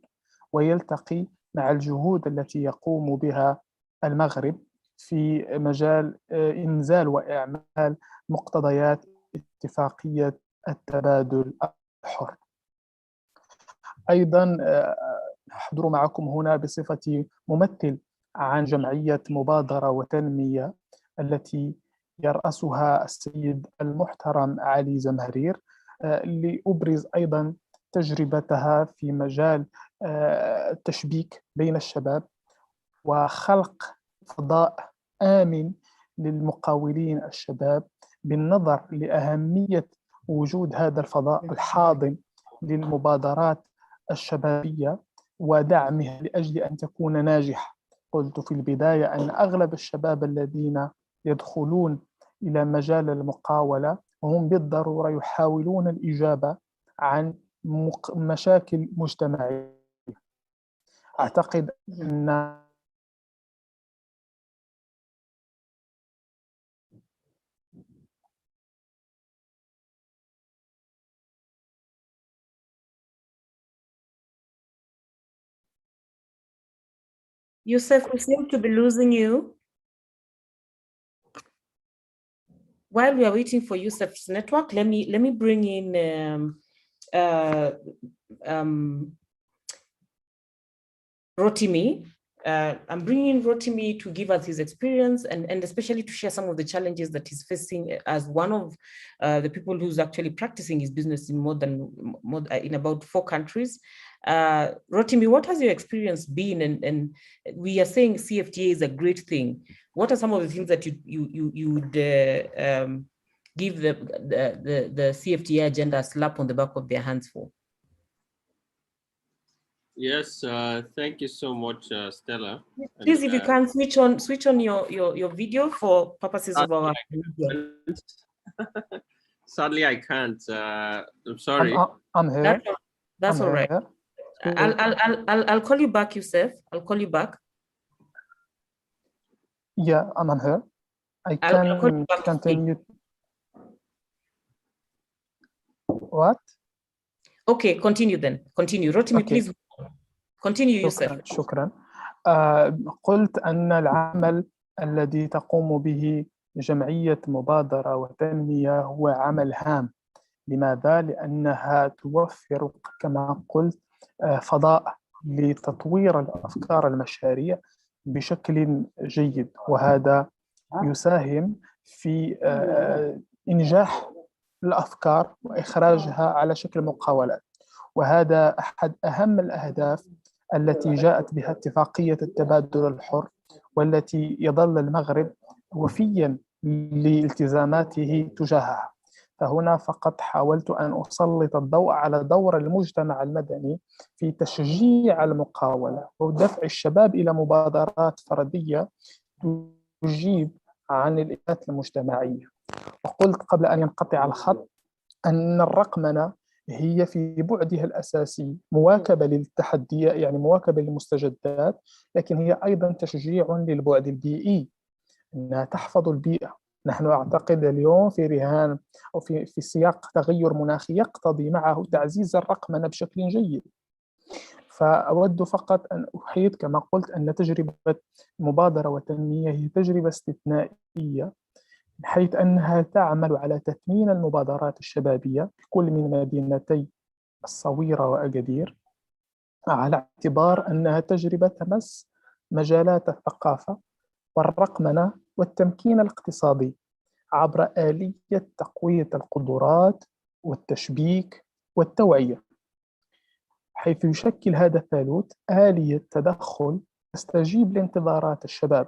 ويلتقي مع الجهود التي يقوم بها المغرب في مجال إنزال وإعمال مقتضيات اتفاقية التبادل الحر. أيضا أحضر معكم هنا بصفتي ممثل عن جمعية مبادرة وتنمية التي يرأسها السيد المحترم علي زمهرير، لأبرز أيضا تجربتها في مجال التشبيك بين الشباب وخلق فضاء آمن للمقاولين الشباب، بالنظر لأهمية وجود هذا الفضاء الحاضن للمبادرات الشبابية ودعمها لأجل أن تكون ناجحة. قلت في البداية أن أغلب الشباب الذين يدخلون إلى مجال المقاولة هم بالضرورة يحاولون الإجابة عن مشاكل مجتمعية. أعتقد أن Youssef, we seem to be losing you. While we are waiting for Youssef's network, let me bring in Rotimi. I'm bringing in Rotimi to give us his experience and especially to share some of the challenges that he's facing as one of the people who's actually practicing his business in in about 4 countries. Rotimi, what has your experience been? And we are saying CFTA is a great thing. What are some of the things that you would give the CFTA agenda a slap on the back of their hands for? Yes, thank you so much, Stella. Please, if you can switch on your video for purposes of our media. Sadly, I can't. I'm sorry. I'm here. That's all right. I'll call you back, Youssef. I'll call you back. Yeah, I'm here. I can continue. What? Okay, continue then. Continue. Rotimi, okay. Please continue, Youssef. شكرا. قلت أن العمل الذي تقوم به جمعية مبادرة وتنمية هو عمل هام. لماذا؟ لأنها توفر كما قلت فضاء لتطوير الأفكار المشاريع بشكل جيد، وهذا يساهم في إنجاح الأفكار وإخراجها على شكل مقاولات. وهذا أحد أهم الأهداف التي جاءت بها اتفاقية التبادل الحر، والتي يظل المغرب وفياً لالتزاماته تجاهها. فهنا فقط حاولت أن أسلط الضوء على دور المجتمع المدني في تشجيع المقاولة ودفع الشباب إلى مبادرات فردية تجيب عن الإنتاجات المجتمعية. وقلت قبل أن ينقطع الخط أن الرقمنة هي في بعدها الأساسي مواكبة للتحديات، يعني مواكبة للمستجدات، لكن هي أيضا تشجيع للبعد البيئي، أنها تحفظ البيئة. نحن أعتقد اليوم في رهان أو في سياق تغير مناخي يقتضي معه تعزيز الرقمنة بشكل جيد. فأود فقط أن أحيد كما قلت أن تجربة مبادرة وتنمية هي تجربة استثنائية، حيث أنها تعمل على تثمين المبادرات الشبابية في كل من مدينتي الصويرة وأكادير، على اعتبار أنها تجربة تمس مجالات الثقافة والرقمنة والتمكين الاقتصادي عبر آلية تقوية القدرات والتشبيك والتوعية، حيث يشكل هذا الثالوث آلية تدخل تستجيب لانتظارات الشباب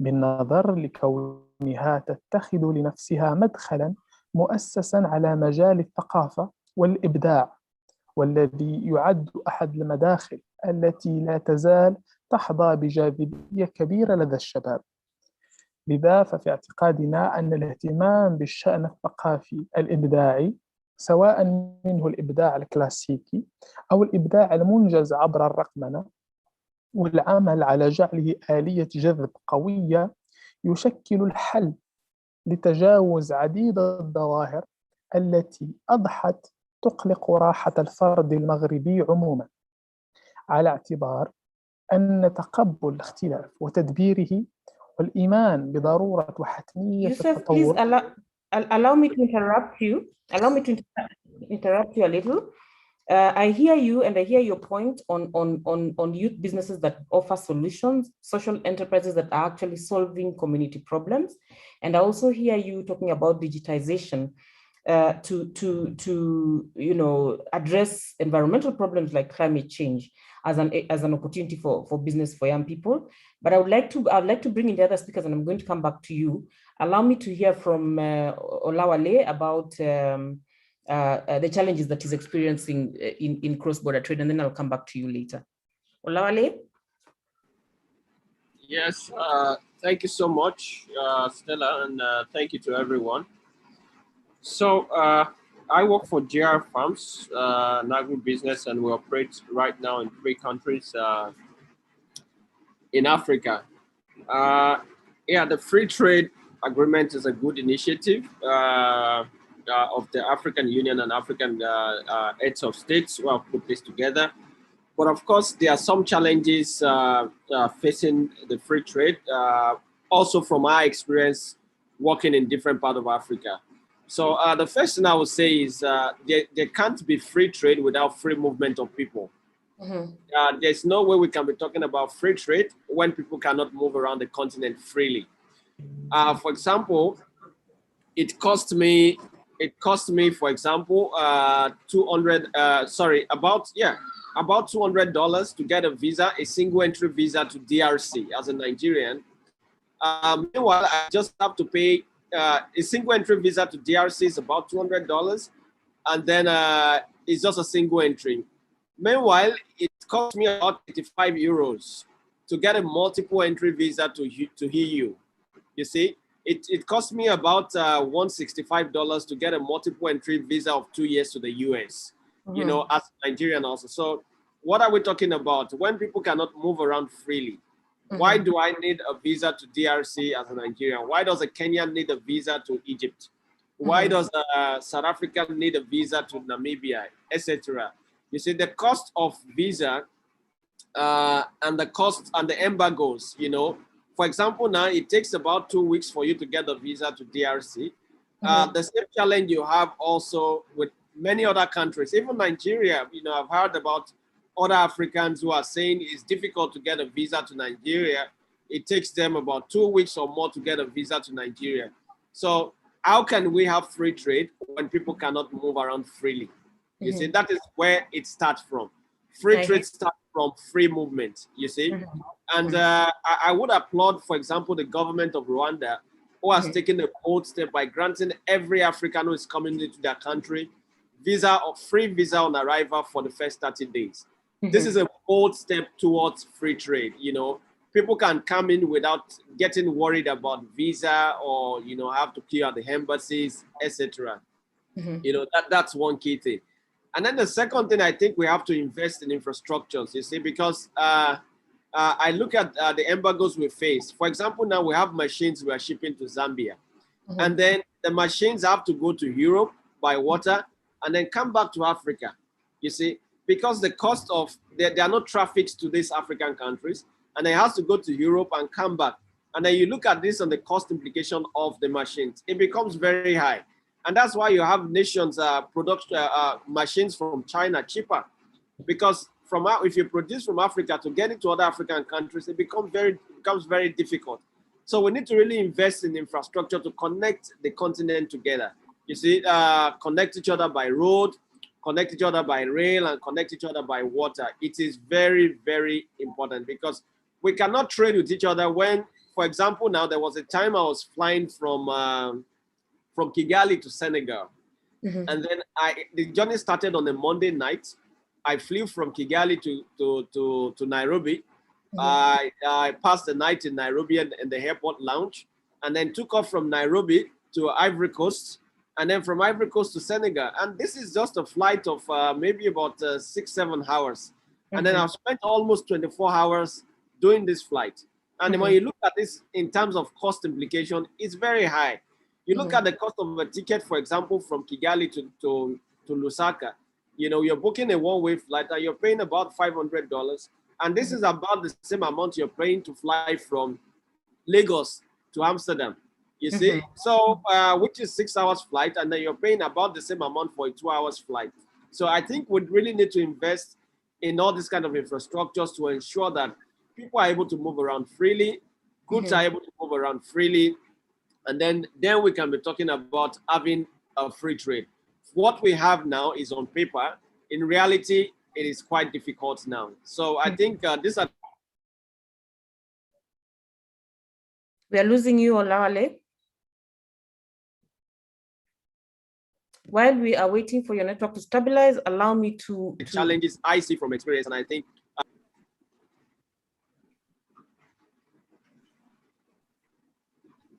بالنظر لكونها تتخذ لنفسها مدخلاً مؤسساً على مجال الثقافة والإبداع، والذي يعد أحد المداخل التي لا تزال تحظى بجاذبية كبيرة لدى الشباب. لذا ففي اعتقادنا أن الاهتمام بالشأن الثقافي الإبداعي، سواء منه الإبداع الكلاسيكي أو الإبداع المنجز عبر الرقمنة، والعمل على جعله آلية جذب قوية، يشكل الحل لتجاوز عديد الظواهر التي أضحت تقلق راحة الفرد المغربي عموما، على اعتبار أن تقبل الاختلاف وتدبيره والإيمان بضرورة وحتمية التطور. Please allow me to interrupt you. Allow me to interrupt you a little. I hear you and I hear your point on youth businesses that offer solutions, social enterprises that are actually solving community problems. And I also hear you talking about digitization to address environmental problems like climate change as an opportunity for business for young people. But I'd like to bring in the other speakers, and I'm going to come back to you. Allow me to hear from Olawale about the challenges that he's experiencing in cross-border trade, and then I'll come back to you later. Olawale? Yes, thank you so much, Stella, and thank you to everyone. So I work for GR Farms, an agribusiness, and we operate right now in 3 countries in Africa. Yeah, the free trade agreement is a good initiative of the African Union and African heads of states who have put this together. But of course, there are some challenges facing the free trade, also from our experience working in different parts of Africa. So the first thing I would say is there can't be free trade without free movement of people. There's no way we can be talking about free trade when people cannot move around the continent freely. For example, it cost me, for example, about $200 to get a visa, a single entry visa to DRC as a Nigerian. Meanwhile, I just have to pay a single entry visa to DRC is about $200, and then it's just a single entry. Meanwhile, it cost me about 85 euros to get a multiple entry visa to EU. You see, it cost me about $165 to get a multiple entry visa of 2 years to the US, you know, as a Nigerian also. So what are we talking about? When people cannot move around freely, why do I need a visa to DRC as a Nigerian? Why does a Kenyan need a visa to Egypt? Why does a South African need a visa to Namibia, etc.? You see, the cost of visa and the cost and the embargoes, you know, for example, now it takes about 2 weeks for you to get a visa to DRC. The same challenge you have also with many other countries, even Nigeria. You know, I've heard about other Africans who are saying it's difficult to get a visa to Nigeria. It takes them about 2 weeks or more to get a visa to Nigeria. So how can we have free trade when people cannot move around freely? You see, that is where it starts from. Free trade starts from free movement, you see. And I would applaud, for example, the government of Rwanda, who has taken a bold step by granting every African who is coming into their country visa or free visa on arrival for the first 30 days. This is a bold step towards free trade. You know, people can come in without getting worried about visa or, you know, have to queue at the embassies, etc. You know, that's one key thing. And then the second thing, I think we have to invest in infrastructures, you see, because I look at the embargoes we face. For example, now we have machines we are shipping to Zambia. And then the machines have to go to Europe by water and then come back to Africa, you see, because the cost of, there are no traffics to these African countries, and it has to go to Europe and come back. And then you look at this on the cost implication of the machines, it becomes very high. And that's why you have nations machines from China cheaper, because if you produce from Africa to get it to other African countries, it becomes very difficult. So we need to really invest in infrastructure to connect the continent together. You see, connect each other by road, connect each other by rail, and connect each other by water. It is very, very important, because we cannot trade with each other when, for example, now there was a time I was flying from Kigali to Senegal. And then the journey started on a Monday night. I flew from Kigali to Nairobi. I passed the night in Nairobi in the airport lounge, and then took off from Nairobi to Ivory Coast, and then from Ivory Coast to Senegal. And this is just a flight of maybe about 6-7 hours. And then I've spent almost 24 hours doing this flight. And when you look at this in terms of cost implication, it's very high. You look at the cost of a ticket, for example, from Kigali to Lusaka. You know, you're booking a one-way flight and you're paying about $500. And this is about the same amount you're paying to fly from Lagos to Amsterdam. You see? So, which is 6 hours flight, and then you're paying about the same amount for a 2 hours flight. So I think we really need to invest in all this kind of infrastructures to ensure that people are able to move around freely, goods are able to move around freely, and then we can be talking about having a free trade. What we have now is on paper. In reality, it is quite difficult now. So I think these are... We are losing you, Olawale. While we are waiting for your network to stabilize, allow me to... The challenges I see from experience, and I think...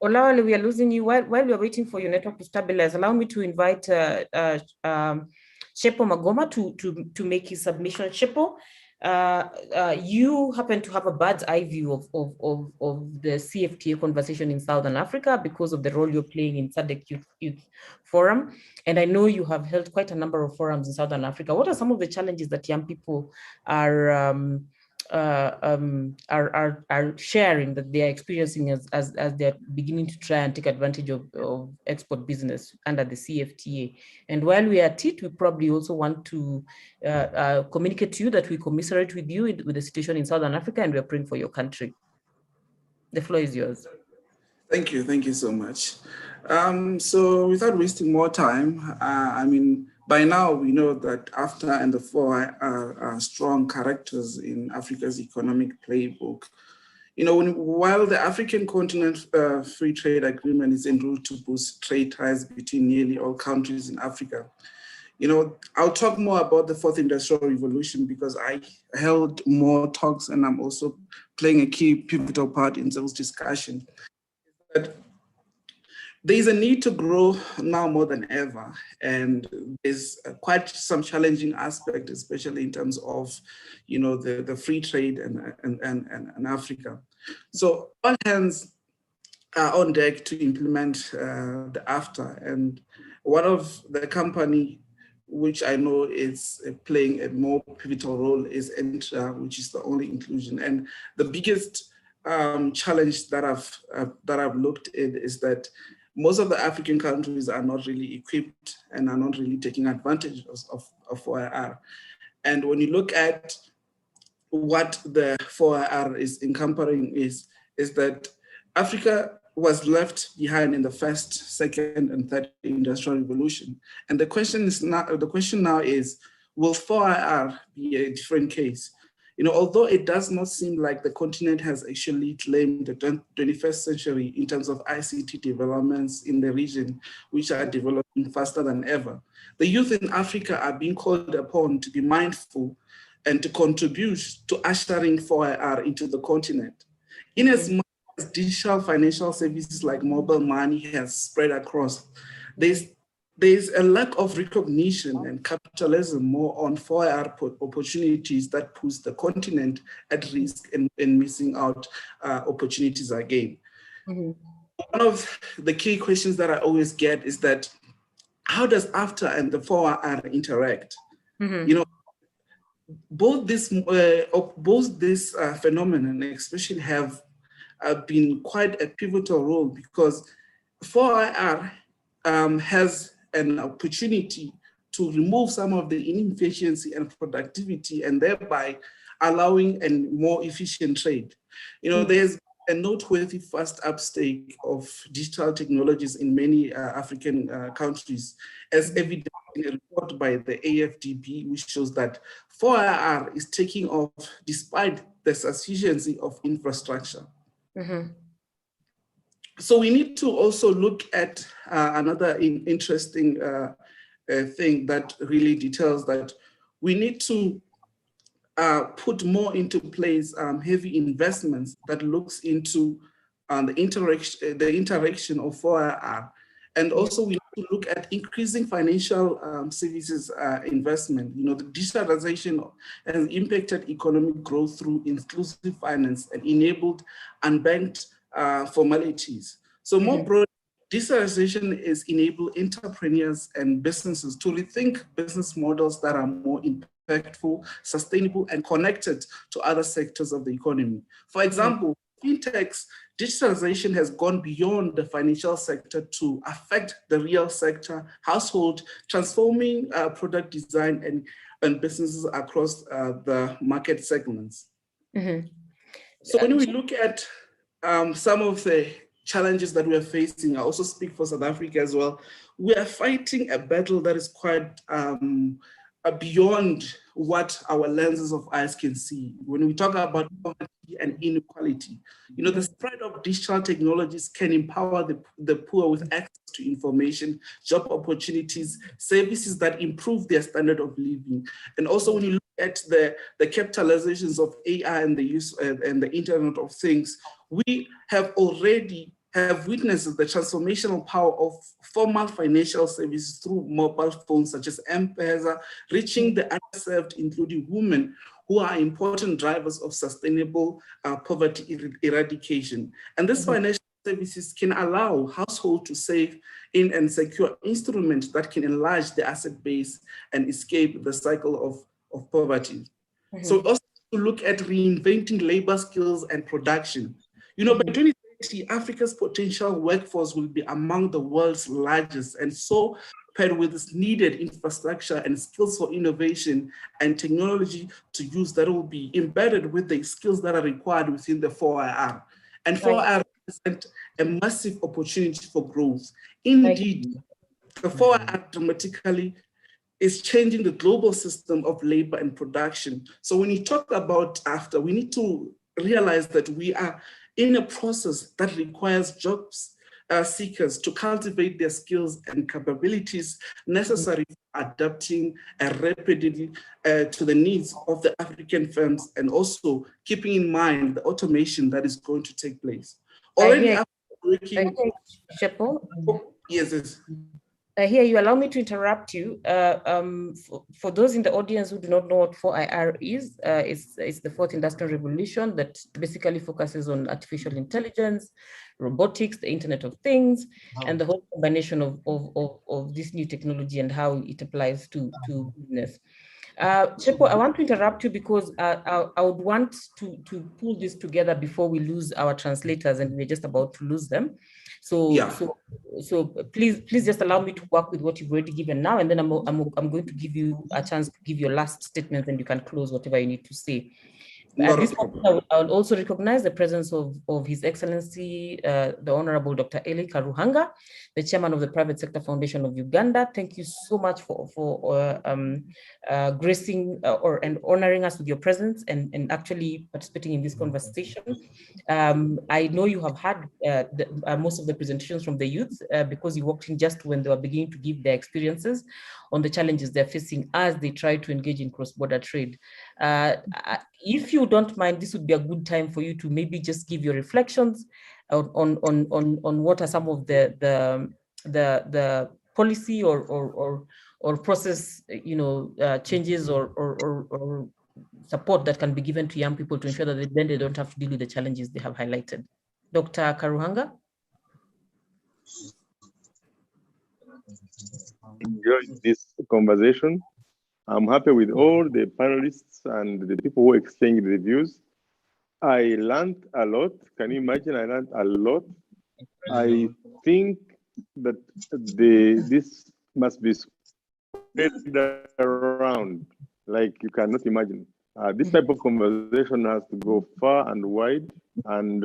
Olawale, we are losing you. While we are waiting for your network to stabilize, allow me to invite Shepo Magoma to make his submission. Shepo, you happen to have a bird's eye view of the CFTA conversation in Southern Africa because of the role you're playing in SADC Youth Forum. And I know you have held quite a number of forums in Southern Africa. What are some of the challenges that young people are are sharing that they are experiencing as they're beginning to try and take advantage of export business under the CFTA. And while we are at it, we probably also want to communicate to you that we commiserate with you with the situation in Southern Africa, and we are praying for your country. The floor is yours. Thank you so much. So without wasting more time, I mean, by now we know that AfCFTA and the 4 are strong characters in Africa's economic playbook. You know, while the African Continent Free Trade Agreement is en route to boost trade ties between nearly all countries in Africa, you know, I'll talk more about the 4th Industrial Revolution because I held more talks and I'm also playing a key pivotal part in those discussions. There is a need to grow now more than ever, and there's quite some challenging aspect, especially in terms of, you know, the free trade and Africa. So all hands are on deck to implement the AfCFTA, and one of the company which I know is playing a more pivotal role is ENTRA, which is the only inclusion. And the biggest challenge that I've looked at is that most of the African countries are not really equipped and are not really taking advantage of 4IR. And when you look at what the 4IR is encompassing is that Africa was left behind in the 1st, 2nd, and 3rd industrial revolution. And the question now is, will 4IR be a different case? You know, although it does not seem like the continent has actually claimed the 21st century in terms of ICT developments in the region, which are developing faster than ever, the youth in Africa are being called upon to be mindful and to contribute to ushering 4IR into the continent. In as much as digital financial services like mobile money has spread across, there's a lack of recognition and capitalism more on 4IR opportunities that puts the continent at risk and missing out opportunities again. One of the key questions that I always get is that, how does AfCFTA and the 4IR interact? You know, both this phenomenon especially have been quite a pivotal role because 4IR has an opportunity to remove some of the inefficiency and productivity and thereby allowing a more efficient trade. You know, there's a noteworthy fast uptake of digital technologies in many African countries, as evident in a report by the AfDB, which shows that 4IR is taking off despite the sufficiency of infrastructure. So we need to also look at another interesting thing that really details that we need to put more into place heavy investments that looks into the interaction of 4IR. And also we need to look at increasing financial services investment. You know, the digitalization has impacted economic growth through inclusive finance and enabled unbanked formalities. So more broadly, digitalization is enabling entrepreneurs and businesses to rethink business models that are more impactful, sustainable, and connected to other sectors of the economy. For example, fintechs, digitalization has gone beyond the financial sector to affect the real sector, household, transforming product design and businesses across the market segments. So when we look at some of the challenges that we are facing, I also speak for South Africa as well, we are fighting a battle that is quite beyond what our lenses of eyes can see. When we talk about poverty and inequality, you know, the spread of digital technologies can empower the poor with access to information, job opportunities, services that improve their standard of living. And also when you look at the capitalizations of AI and the use and the Internet of Things, we have already witnessed the transformational power of formal financial services through mobile phones such as M-Pesa, reaching the underserved, including women, who are important drivers of sustainable poverty eradication. And this financial services can allow households to save in and secure instruments that can enlarge the asset base and escape the cycle of poverty. So also to look at reinventing labor skills and production. You know, by 2030, Africa's potential workforce will be among the world's largest, and so paired with this needed infrastructure and skills for innovation and technology to use that will be embedded with the skills that are required within the 4IR. And 4IR represent a massive opportunity for growth. Indeed, the 4IR dramatically is changing the global system of labor and production. So when you talk about AfCFTA, we need to realize that we are in a process that requires jobs seekers to cultivate their skills and capabilities necessary for adapting rapidly to the needs of the African firms, and also keeping in mind the automation that is going to take place. Already working. Yes. Here, you allow me to interrupt you. For those in the audience who do not know what 4IR is, it's the fourth industrial revolution that basically focuses on artificial intelligence, robotics, the Internet of Things, and the whole combination of this new technology and how it applies to business. Chepo, I want to interrupt you because I would want to pull this together before we lose our translators, and we're just about to lose them. So please just allow me to work with what you've already given now, and then I'm going to give you a chance to give your last statement, and you can close whatever you need to say. At this point, I would also recognize the presence of His Excellency, the Honorable Dr. Eli Karuhanga, the Chairman of the Private Sector Foundation of Uganda. Thank you so much for gracing and honoring us with your presence and actually participating in this conversation. I know you have had most of the presentations from the youth because you walked in just when they were beginning to give their experiences on the challenges they're facing as they try to engage in cross-border trade. If you don't mind, this would be a good time for you to maybe just give your reflections on what are some of the policy or process, changes or support that can be given to young people to ensure that then they don't have to deal with the challenges they have highlighted. Dr. Karuhanga? Enjoyed this conversation. I'm happy with all the panelists and the people who exchanged the views. I learned a lot. Can you imagine? I learned a lot. I think that this must be spread around like you cannot imagine. This type of conversation has to go far and wide, and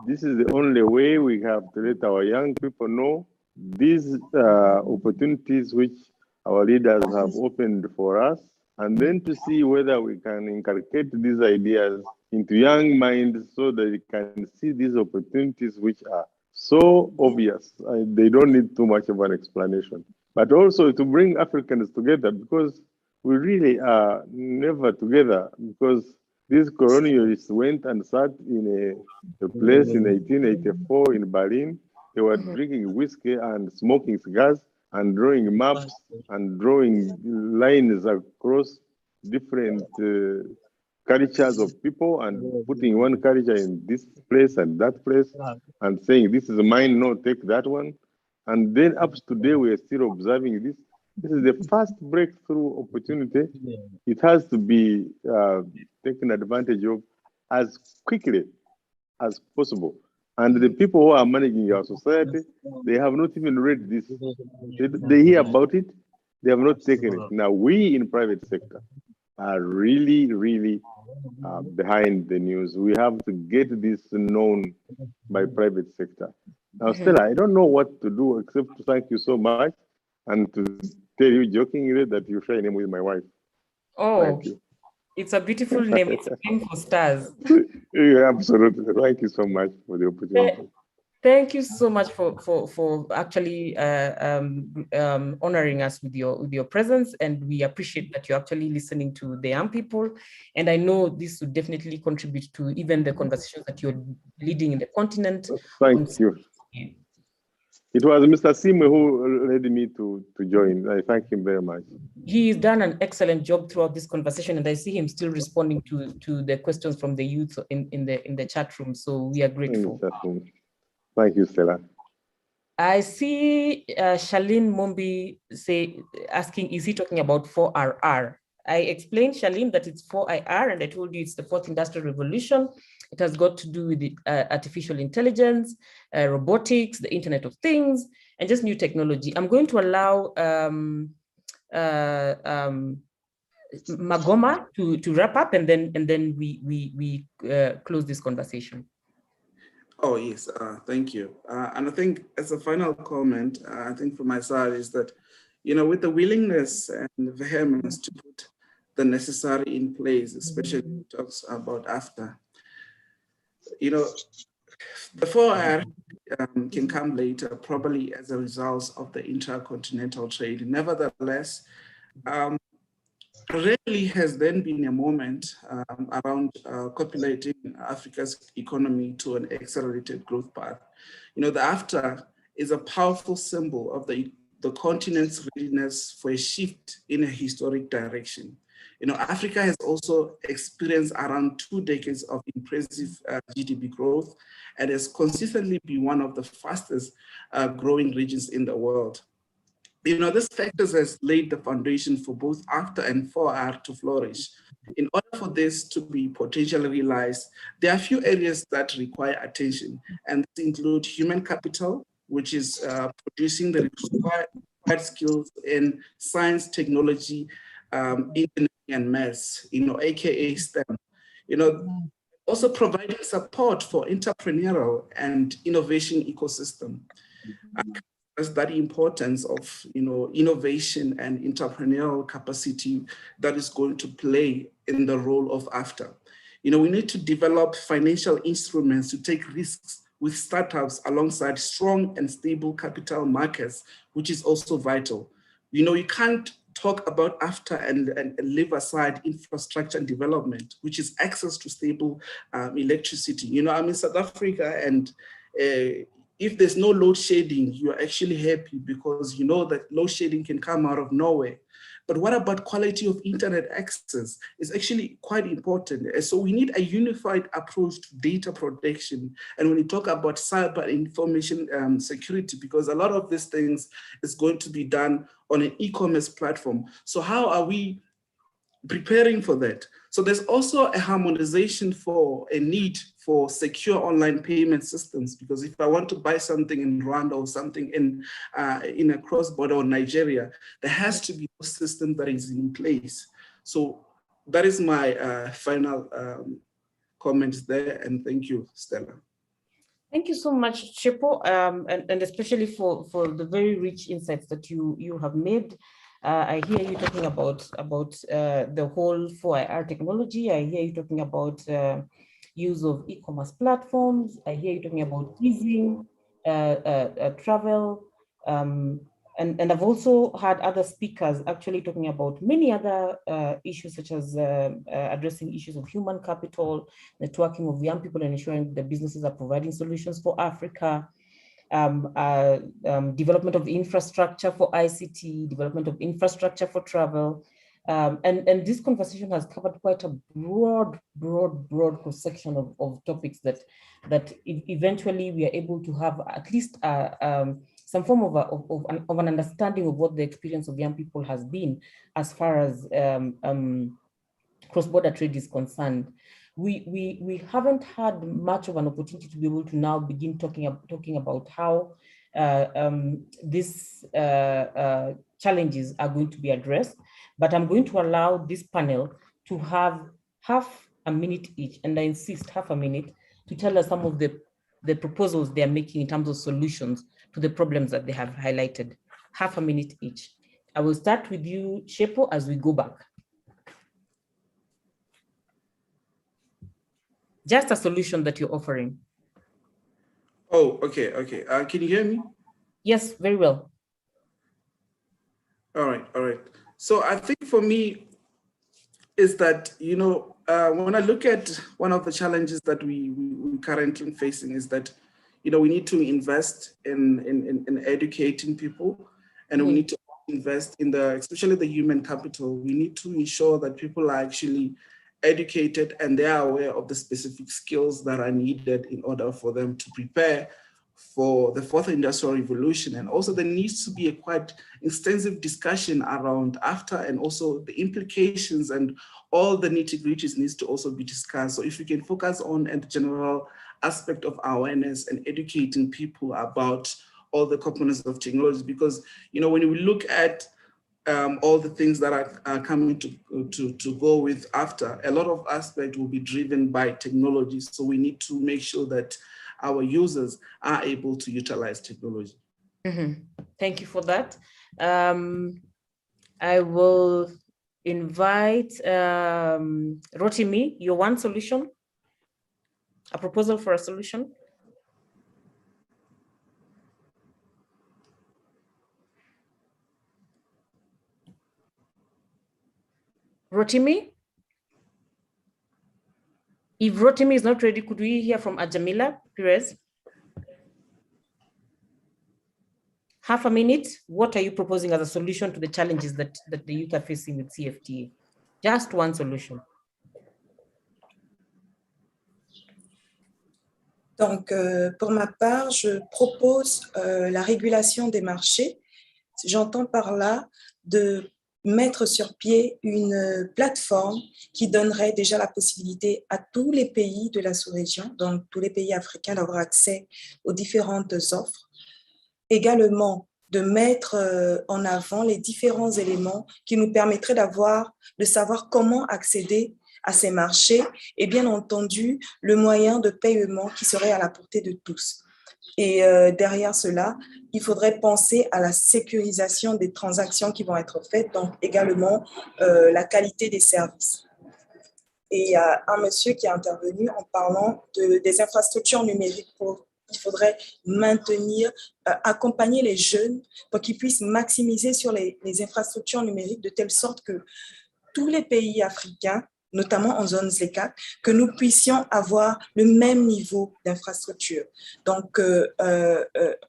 this is the only way we have to let our young people know these opportunities which our leaders have opened for us, and then to see whether we can inculcate these ideas into young minds so that they can see these opportunities which are so obvious. They don't need too much of an explanation. But also to bring Africans together, because we really are never together, because these colonialists went and sat in a place in 1884 in Berlin. They were drinking whiskey and smoking cigars and drawing maps and drawing lines across different cultures of people and putting one culture in this place and that place and saying, this is mine, no, take that one. And then up to today, we are still observing this. This is the first breakthrough opportunity. It has to be taken advantage of as quickly as possible. And the people who are managing our society, they have not even read this. They hear about it, they have not taken it. Now, we in private sector are really, really behind the news. We have to get this known by private sector. Now, Stella, I don't know what to do except to thank you so much and to tell you jokingly that you share a name with my wife. Oh, it's a beautiful name. It's a name for stars. Yeah, absolutely. Thank you so much for the opportunity. Thank you so much for actually honoring us with your presence, and we appreciate that you're actually listening to the young people. And I know this would definitely contribute to even the conversations that you're leading in the continent. Thank you. It was Mr. Simwe who led me to join. I thank him very much. He's done an excellent job throughout this conversation, and I see him still responding to the questions from the youth in the chat room. So we are grateful. Thank you, Stella. I see Charlene Mombi asking, is he talking about 4RR? I explained, Charlene, that it's 4IR, and I told you it's the fourth industrial revolution. It has got to do with the, artificial intelligence, robotics, the Internet of Things, and just new technology. I'm going to allow Magoma to wrap up, and then we close this conversation. Oh, yes, thank you. And I think as a final comment, I think from my side is that, with the willingness and the vehemence to put the necessary in place, especially when it talks about AfCFTA, the 4IR can come later, probably as a result of the intercontinental trade. Nevertheless, rarely has then been a moment around copulating Africa's economy to an accelerated growth path. The AfCFTA is a powerful symbol of the continent's readiness for a shift in a historic direction. Africa has also experienced around 2 decades of impressive GDP growth and has consistently been one of the fastest growing regions in the world. This factors has laid the foundation for both AfCFTA and 4IR to flourish. In order for this to be potentially realized, there are a few areas that require attention, and these include human capital, which is producing the required skills in science, technology, engineering, and maths, aka STEM. Also providing support for entrepreneurial and innovation ecosystem. That importance of innovation and entrepreneurial capacity that is going to play in the role of AfCFTA. We need to develop financial instruments to take risks with startups alongside strong and stable capital markets, which is also vital. You can't talk about AfCFTA and leave aside infrastructure and development, which is access to stable electricity. I'm in South Africa, and if there's no load shedding, you're actually happy because you know that load shedding can come out of nowhere. But what about quality of internet access? It's actually quite important. And so we need a unified approach to data protection. And when you talk about cyber information security, because a lot of these things is going to be done on an e-commerce platform. So how are we preparing for that? So there's also a harmonization for a need for secure online payment systems, because if I want to buy something in Rwanda or something in a cross-border or Nigeria, there has to be a system that is in place. So that is my final comments there, and thank you, Stella. Thank you so much, Chepo, and especially for the very rich insights that you have made. I hear you talking about the whole 4IR technology. I hear you talking about use of e-commerce platforms. I hear you talking about easing travel. And I've also had other speakers actually talking about many other issues, such as addressing issues of human capital, networking of young people, and ensuring the businesses are providing solutions for Africa. Development of infrastructure for ICT, development of infrastructure for travel. And this conversation has covered quite a broad cross-section of topics that eventually we are able to have at least some form of an understanding of what the experience of young people has been as far as cross-border trade is concerned. We haven't had much of an opportunity to be able to now begin talking about how these challenges are going to be addressed, but I'm going to allow this panel to have half a minute each, and I insist half a minute, to tell us some of the proposals they are making in terms of solutions to the problems that they have highlighted. Half a minute each. I will start with you, Chepo, as we go back. Just a solution that you're offering. Oh, okay. Can you hear me? Yes, very well. All right. So I think for me is that, when I look at one of the challenges that we currently facing is that, we need to invest in educating people, and we need to invest in especially the human capital. We need to ensure that people are actually educated and they are aware of the specific skills that are needed in order for them to prepare for the fourth industrial revolution. And also there needs to be a quite extensive discussion around AfCFTA, and also the implications and all the nitty-gritties needs to also be discussed. So if we can focus on a general aspect of awareness and educating people about all the components of technology, because, you know, when we look at all the things that are coming to go with AfCFTA, a lot of aspect will be driven by technology. So we need to make sure that our users are able to utilize technology. Mm-hmm. Thank you for that. I will invite Rotimi, your one solution, a proposal for a solution. Rotimi? If Rotimi is not ready, could we hear from Ajamila Perez? Half a minute. What are you proposing as a solution to the challenges that the youth are facing with CFTA? Just one solution. Donc, pour ma part, je propose la régulation des marchés. J'entends par là de mettre sur pied une plateforme qui donnerait déjà la possibilité à tous les pays de la sous-région, donc tous les pays africains, d'avoir accès aux différentes offres. Également, de mettre en avant les différents éléments qui nous permettraient de savoir comment accéder à ces marchés et bien entendu le moyen de paiement qui serait à la portée de tous. Et derrière cela, il faudrait penser à la sécurisation des transactions qui vont être faites, donc également la qualité des services. Et il y a un monsieur qui est intervenu en parlant des infrastructures numériques. Il faudrait maintenir, accompagner les jeunes pour qu'ils puissent maximiser sur les infrastructures numériques de telle sorte que tous les pays africains, notamment en zone ZLECAf, que nous puissions avoir le même niveau d'infrastructure. Donc,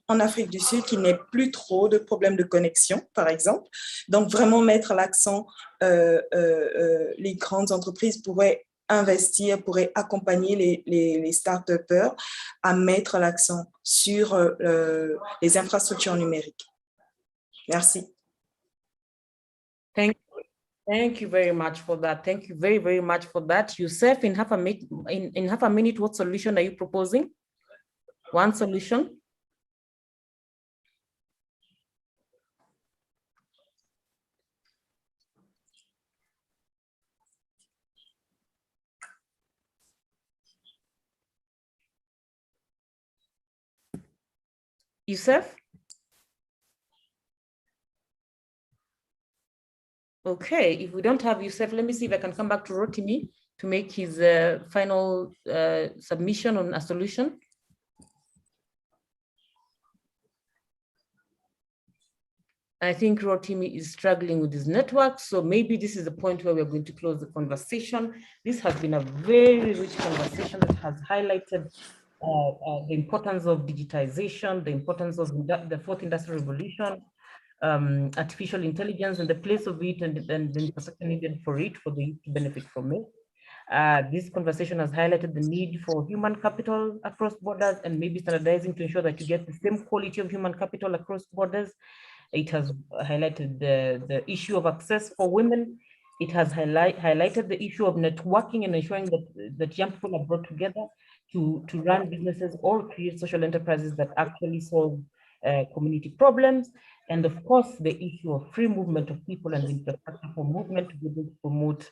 en Afrique du Sud, qu'il n'y ait plus trop de problèmes de connexion, par exemple. Donc, vraiment mettre l'accent, les grandes entreprises pourraient investir, pourraient accompagner les start-upers à mettre l'accent sur les infrastructures numériques. Merci. Thank you very much for that. Thank you very, very much for that. Youssef, in half a minute, what solution are you proposing? One solution? Youssef? Okay, if we don't have Youssef, let me see if I can come back to Rotimi to make his final submission on a solution. I think Rotimi is struggling with his network, so maybe this is the point where we're going to close the conversation. This has been a very rich conversation that has highlighted the importance of digitization, the importance of the fourth industrial revolution, artificial intelligence and the place of it and the infrastructure needed for it, for the youth to benefit from it. This conversation has highlighted the need for human capital across borders and maybe standardizing to ensure that you get the same quality of human capital across borders. It has highlighted the issue of access for women. It has highlighted the issue of networking and ensuring that young people are brought together to run businesses or create social enterprises that actually solve community problems. And of course, the issue of free movement of people and the infrastructure for movement to be able to promote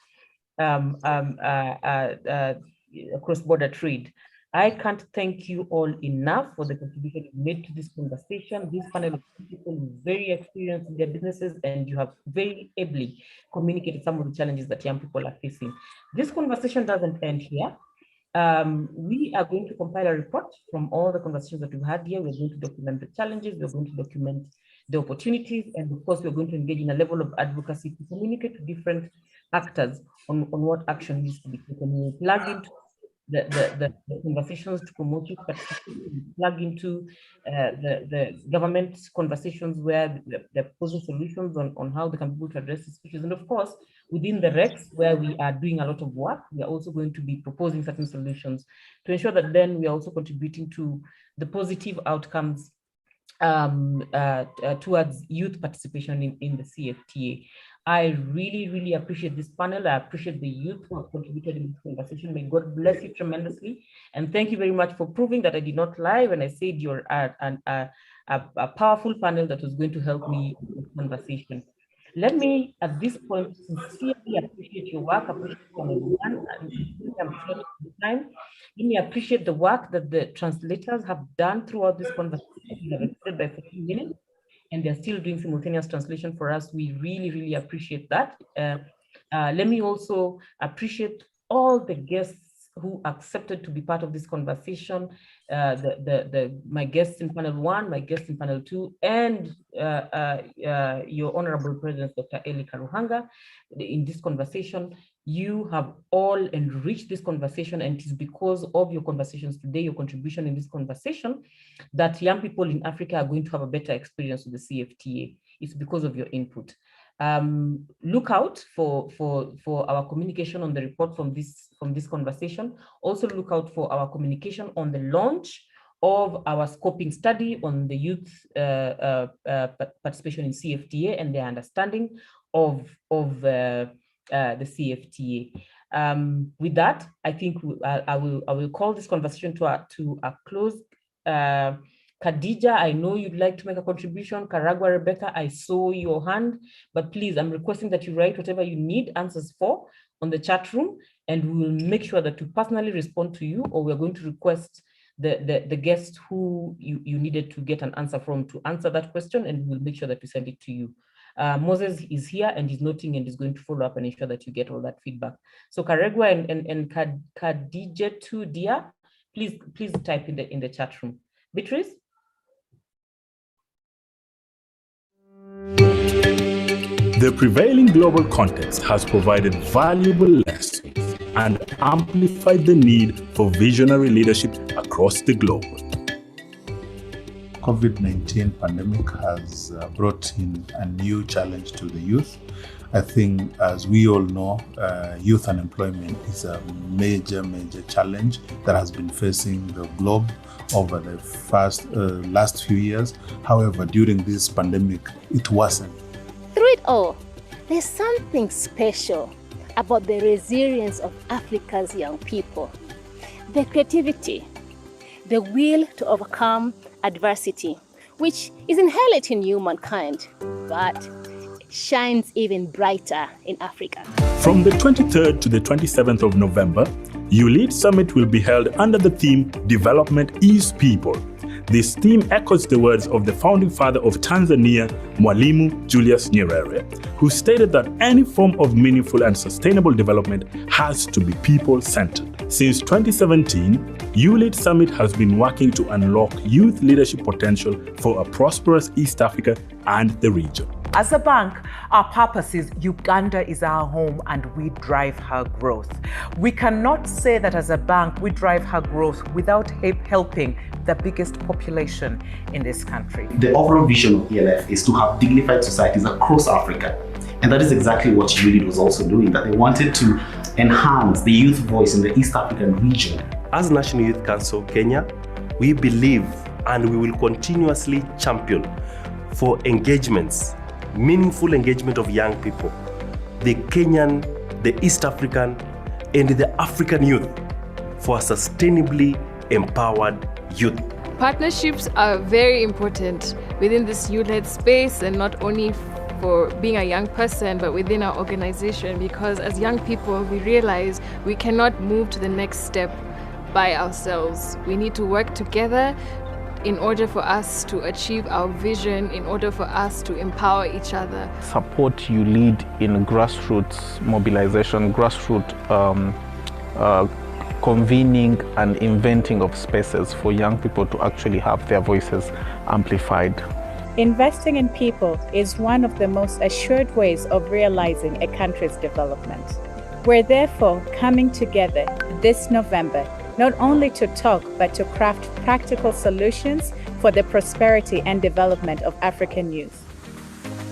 cross-border trade. I can't thank you all enough for the contribution you made to this conversation. This panel of people is very experienced in their businesses, and you have very ably communicated some of the challenges that young people are facing. This conversation doesn't end here. We are going to compile a report from all the conversations that we've had here. We're going to document the challenges, we're going to document the opportunities, and of course, we're going to engage in a level of advocacy to communicate to different actors on what action needs to be taken. We'll plug into the conversations to promote youth participation, plug into the government conversations where they're proposing solutions on how they can be able to address these issues. And of course, within the REX, where we are doing a lot of work, we are also going to be proposing certain solutions to ensure that then we are also contributing to the positive outcomes towards youth participation in the CFTA. I really, really appreciate this panel. I appreciate the youth who have contributed in this conversation. May God bless you tremendously. And thank you very much for proving that I did not lie when I said you're a powerful panel that was going to help me in this conversation. Let me, at this point, sincerely appreciate your work, appreciate everyone, and I'm short of time. Let me appreciate the work that the translators have done throughout this conversation. We have extended by 15 minutes, and they're still doing simultaneous translation for us. We really, really appreciate that. Let me also appreciate all the guests who accepted to be part of this conversation, my guests in panel 1, my guests in panel 2, and your Honorable President, Dr. Eli Karuhanga, in this conversation. You have all enriched this conversation, and it is because of your conversations today, your contribution in this conversation, that young people in Africa are going to have a better experience with the CFTA. It's because of your input. Look out for our communication on the report from this conversation. Also look out for our communication on the launch of our scoping study on the youth participation in CFTA and their understanding of the CFTA. With that, I think I will call this conversation to a close. Khadija, I know you'd like to make a contribution. Karagwa, Rebecca, I saw your hand, but please, I'm requesting that you write whatever you need answers for on the chat room, and we will make sure that we personally respond to you, or we're going to request the guest who you needed to get an answer from to answer that question, and we'll make sure that we send it to you. Moses is here and he's noting and is going to follow up and ensure that you get all that feedback. So Karagwa and Khadija too, dear, please type in the chat room. Beatrice? The prevailing global context has provided valuable lessons and amplified the need for visionary leadership across the globe. COVID-19 pandemic has brought in a new challenge to the youth. I think, as we all know, youth unemployment is a major challenge that has been facing the globe over the last few years. However, during this pandemic, it wasn't. Through it all, there's something special about the resilience of Africa's young people. The creativity, the will to overcome adversity, which is inherent in humankind, but it shines even brighter in Africa. From the 23rd to the 27th of November, ULEAD Summit will be held under the theme, Development is People. This theme echoes the words of the founding father of Tanzania, Mwalimu Julius Nyerere, who stated that any form of meaningful and sustainable development has to be people-centered. Since 2017, ULEAD Summit has been working to unlock youth leadership potential for a prosperous East Africa and the region. As a bank, our purpose is Uganda is our home and we drive her growth. We cannot say that as a bank we drive her growth without helping the biggest population in this country. The overall vision of ELF is to have dignified societies across Africa. And that is exactly what ULEAD was also doing, that they wanted to enhance the youth voice in the East African region. As National Youth Council Kenya, we believe and we will continuously champion for engagements, meaningful engagement of young people, the Kenyan, the East African, and the African youth for a sustainably empowered youth. Partnerships are very important within this youth-led space, and not only for being a young person, but within our organization, because as young people, we realize we cannot move to the next step by ourselves. We need to work together in order for us to achieve our vision, in order for us to empower each other. Support ULEAD in grassroots mobilization, grassroots convening and inventing of spaces for young people to actually have their voices amplified. Investing in people is one of the most assured ways of realizing a country's development. We're therefore coming together this November, not only to talk, but to craft practical solutions for the prosperity and development of African youth.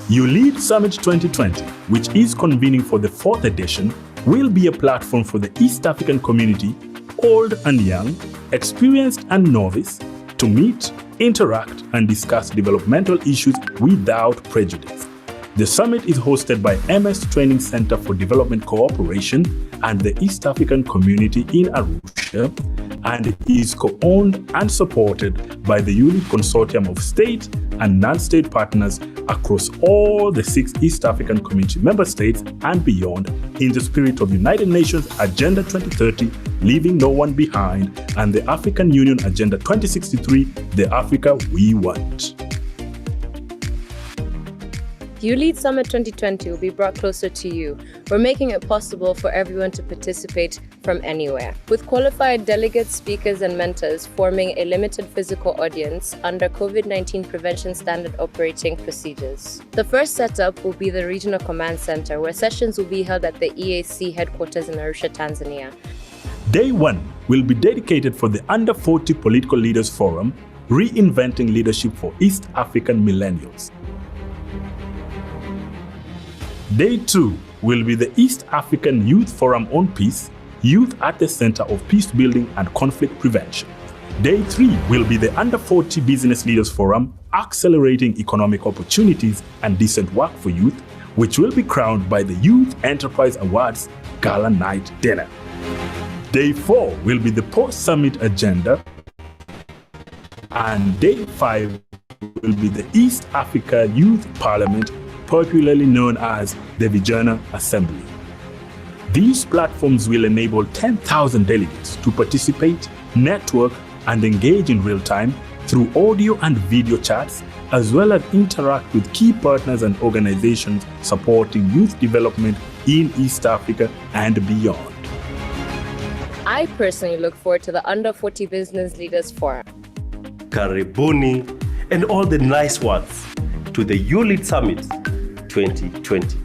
You Lead Summit 2020, which is convening for the 4th edition, will be a platform for the East African community, old and young, experienced and novice, to meet, interact, and discuss developmental issues without prejudice. The summit is hosted by MS Training Center for Development Cooperation and the East African Community in Arusha, and is co-owned and supported by the ULEAD Consortium of state and non-state partners across all the 6 East African Community member states and beyond, in the spirit of United Nations Agenda 2030, Leaving No One Behind, and the African Union Agenda 2063, the Africa we want. ULEAD Summit 2020 will be brought closer to you. We're making it possible for everyone to participate from anywhere. With qualified delegates, speakers, and mentors forming a limited physical audience under COVID-19 prevention standard operating procedures. The first setup will be the Regional Command Center, where sessions will be held at the EAC headquarters in Arusha, Tanzania. Day 1 will be dedicated for the Under 40 Political Leaders Forum, Reinventing Leadership for East African Millennials. Day 2 will be the East African Youth Forum on Peace, Youth at the Center of Peace Building and Conflict Prevention. Day 3 will be the Under 40 Business Leaders Forum, Accelerating Economic Opportunities and Decent Work for Youth, which will be crowned by the Youth Enterprise Awards Gala Night Dinner. Day 4 will be the Post-Summit Agenda, and Day 5 will be the East Africa Youth Parliament, popularly known as the Vijana Assembly. These platforms will enable 10,000 delegates to participate, network, and engage in real time through audio and video chats, as well as interact with key partners and organizations supporting youth development in East Africa and beyond. I personally look forward to the Under 40 Business Leaders Forum. Karibuni and all the nice ones to the ULEAD Summit 2020.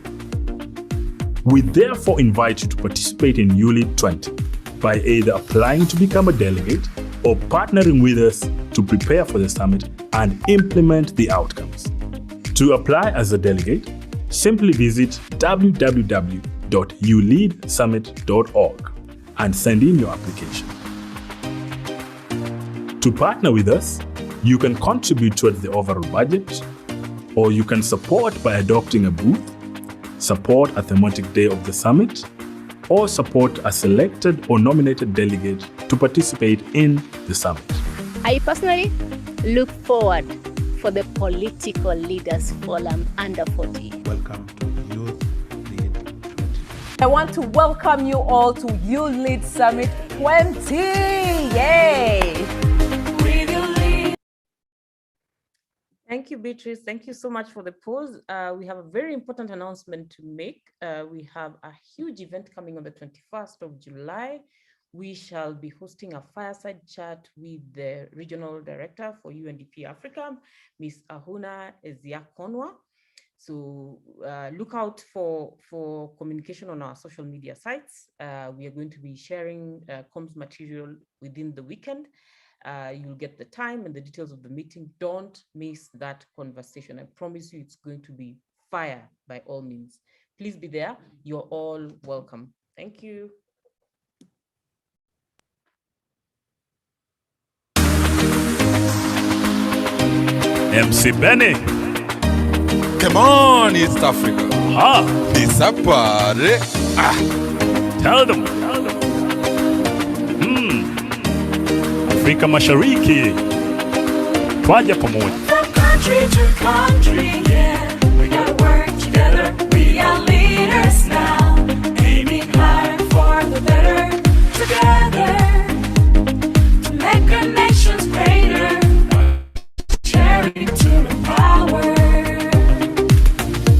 We therefore invite you to participate in ULEAD 20 by either applying to become a delegate or partnering with us to prepare for the summit and implement the outcomes. To apply as a delegate, simply visit www.uleadsummit.org and send in your application. To partner with us, you can contribute towards the overall budget, or you can support by adopting a booth, support a thematic day of the summit, or support a selected or nominated delegate to participate in the summit. I personally look forward for the Political Leaders Forum Under 40. Welcome to Youth Lead 20. I want to welcome you all to ULEAD Summit 20. Yay! Thank you, Beatrice. Thank you so much for the pause. We have a very important announcement to make. We have a huge event coming on the 21st of July. We shall be hosting a fireside chat with the Regional Director for UNDP Africa, Ms. Ahuna Eziakonwa. So look out for communication on our social media sites. We are going to be sharing comms material within the weekend. You'll get the time and the details of the meeting. Don't miss that conversation. I promise you it's going to be fire by all means. Please be there. You're all welcome. Thank you. MC Benny. Come on, East Africa. Ha! This a party. Tell them. Afrika Mashariki. Twaja pamoja. From country to country, yeah. We gotta work together. We are leaders now. Aiming high for the better. Together. To make our nations greater. Sharing to empower.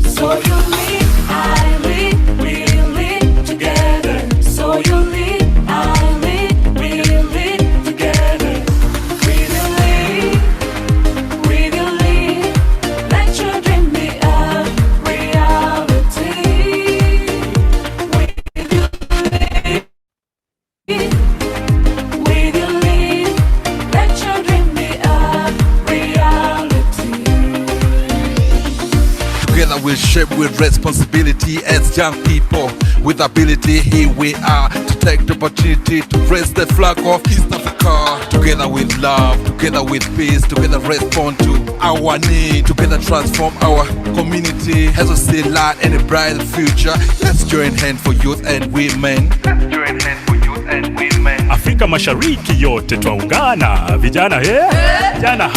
So you lead, I lead, we lead together. So you lead, I lead, we lead together. We will lead, let your dream be a reality. We will lead, will shape with responsibility as young people with ability. Here we are to take the opportunity to raise the flag of East Africa. Together with love, together with peace, together respond to our need, together transform our community as we see light and a brighter future. Let's join hands for youth and women. Let's join hands for youth and women. Afrika Mashariki yote twaungana, vijana vijana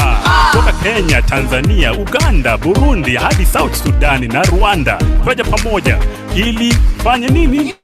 toka Kenya, Tanzania, Uganda, Burundi hadi South Sudan na Rwanda. Twaje pamoja ili fanye nini?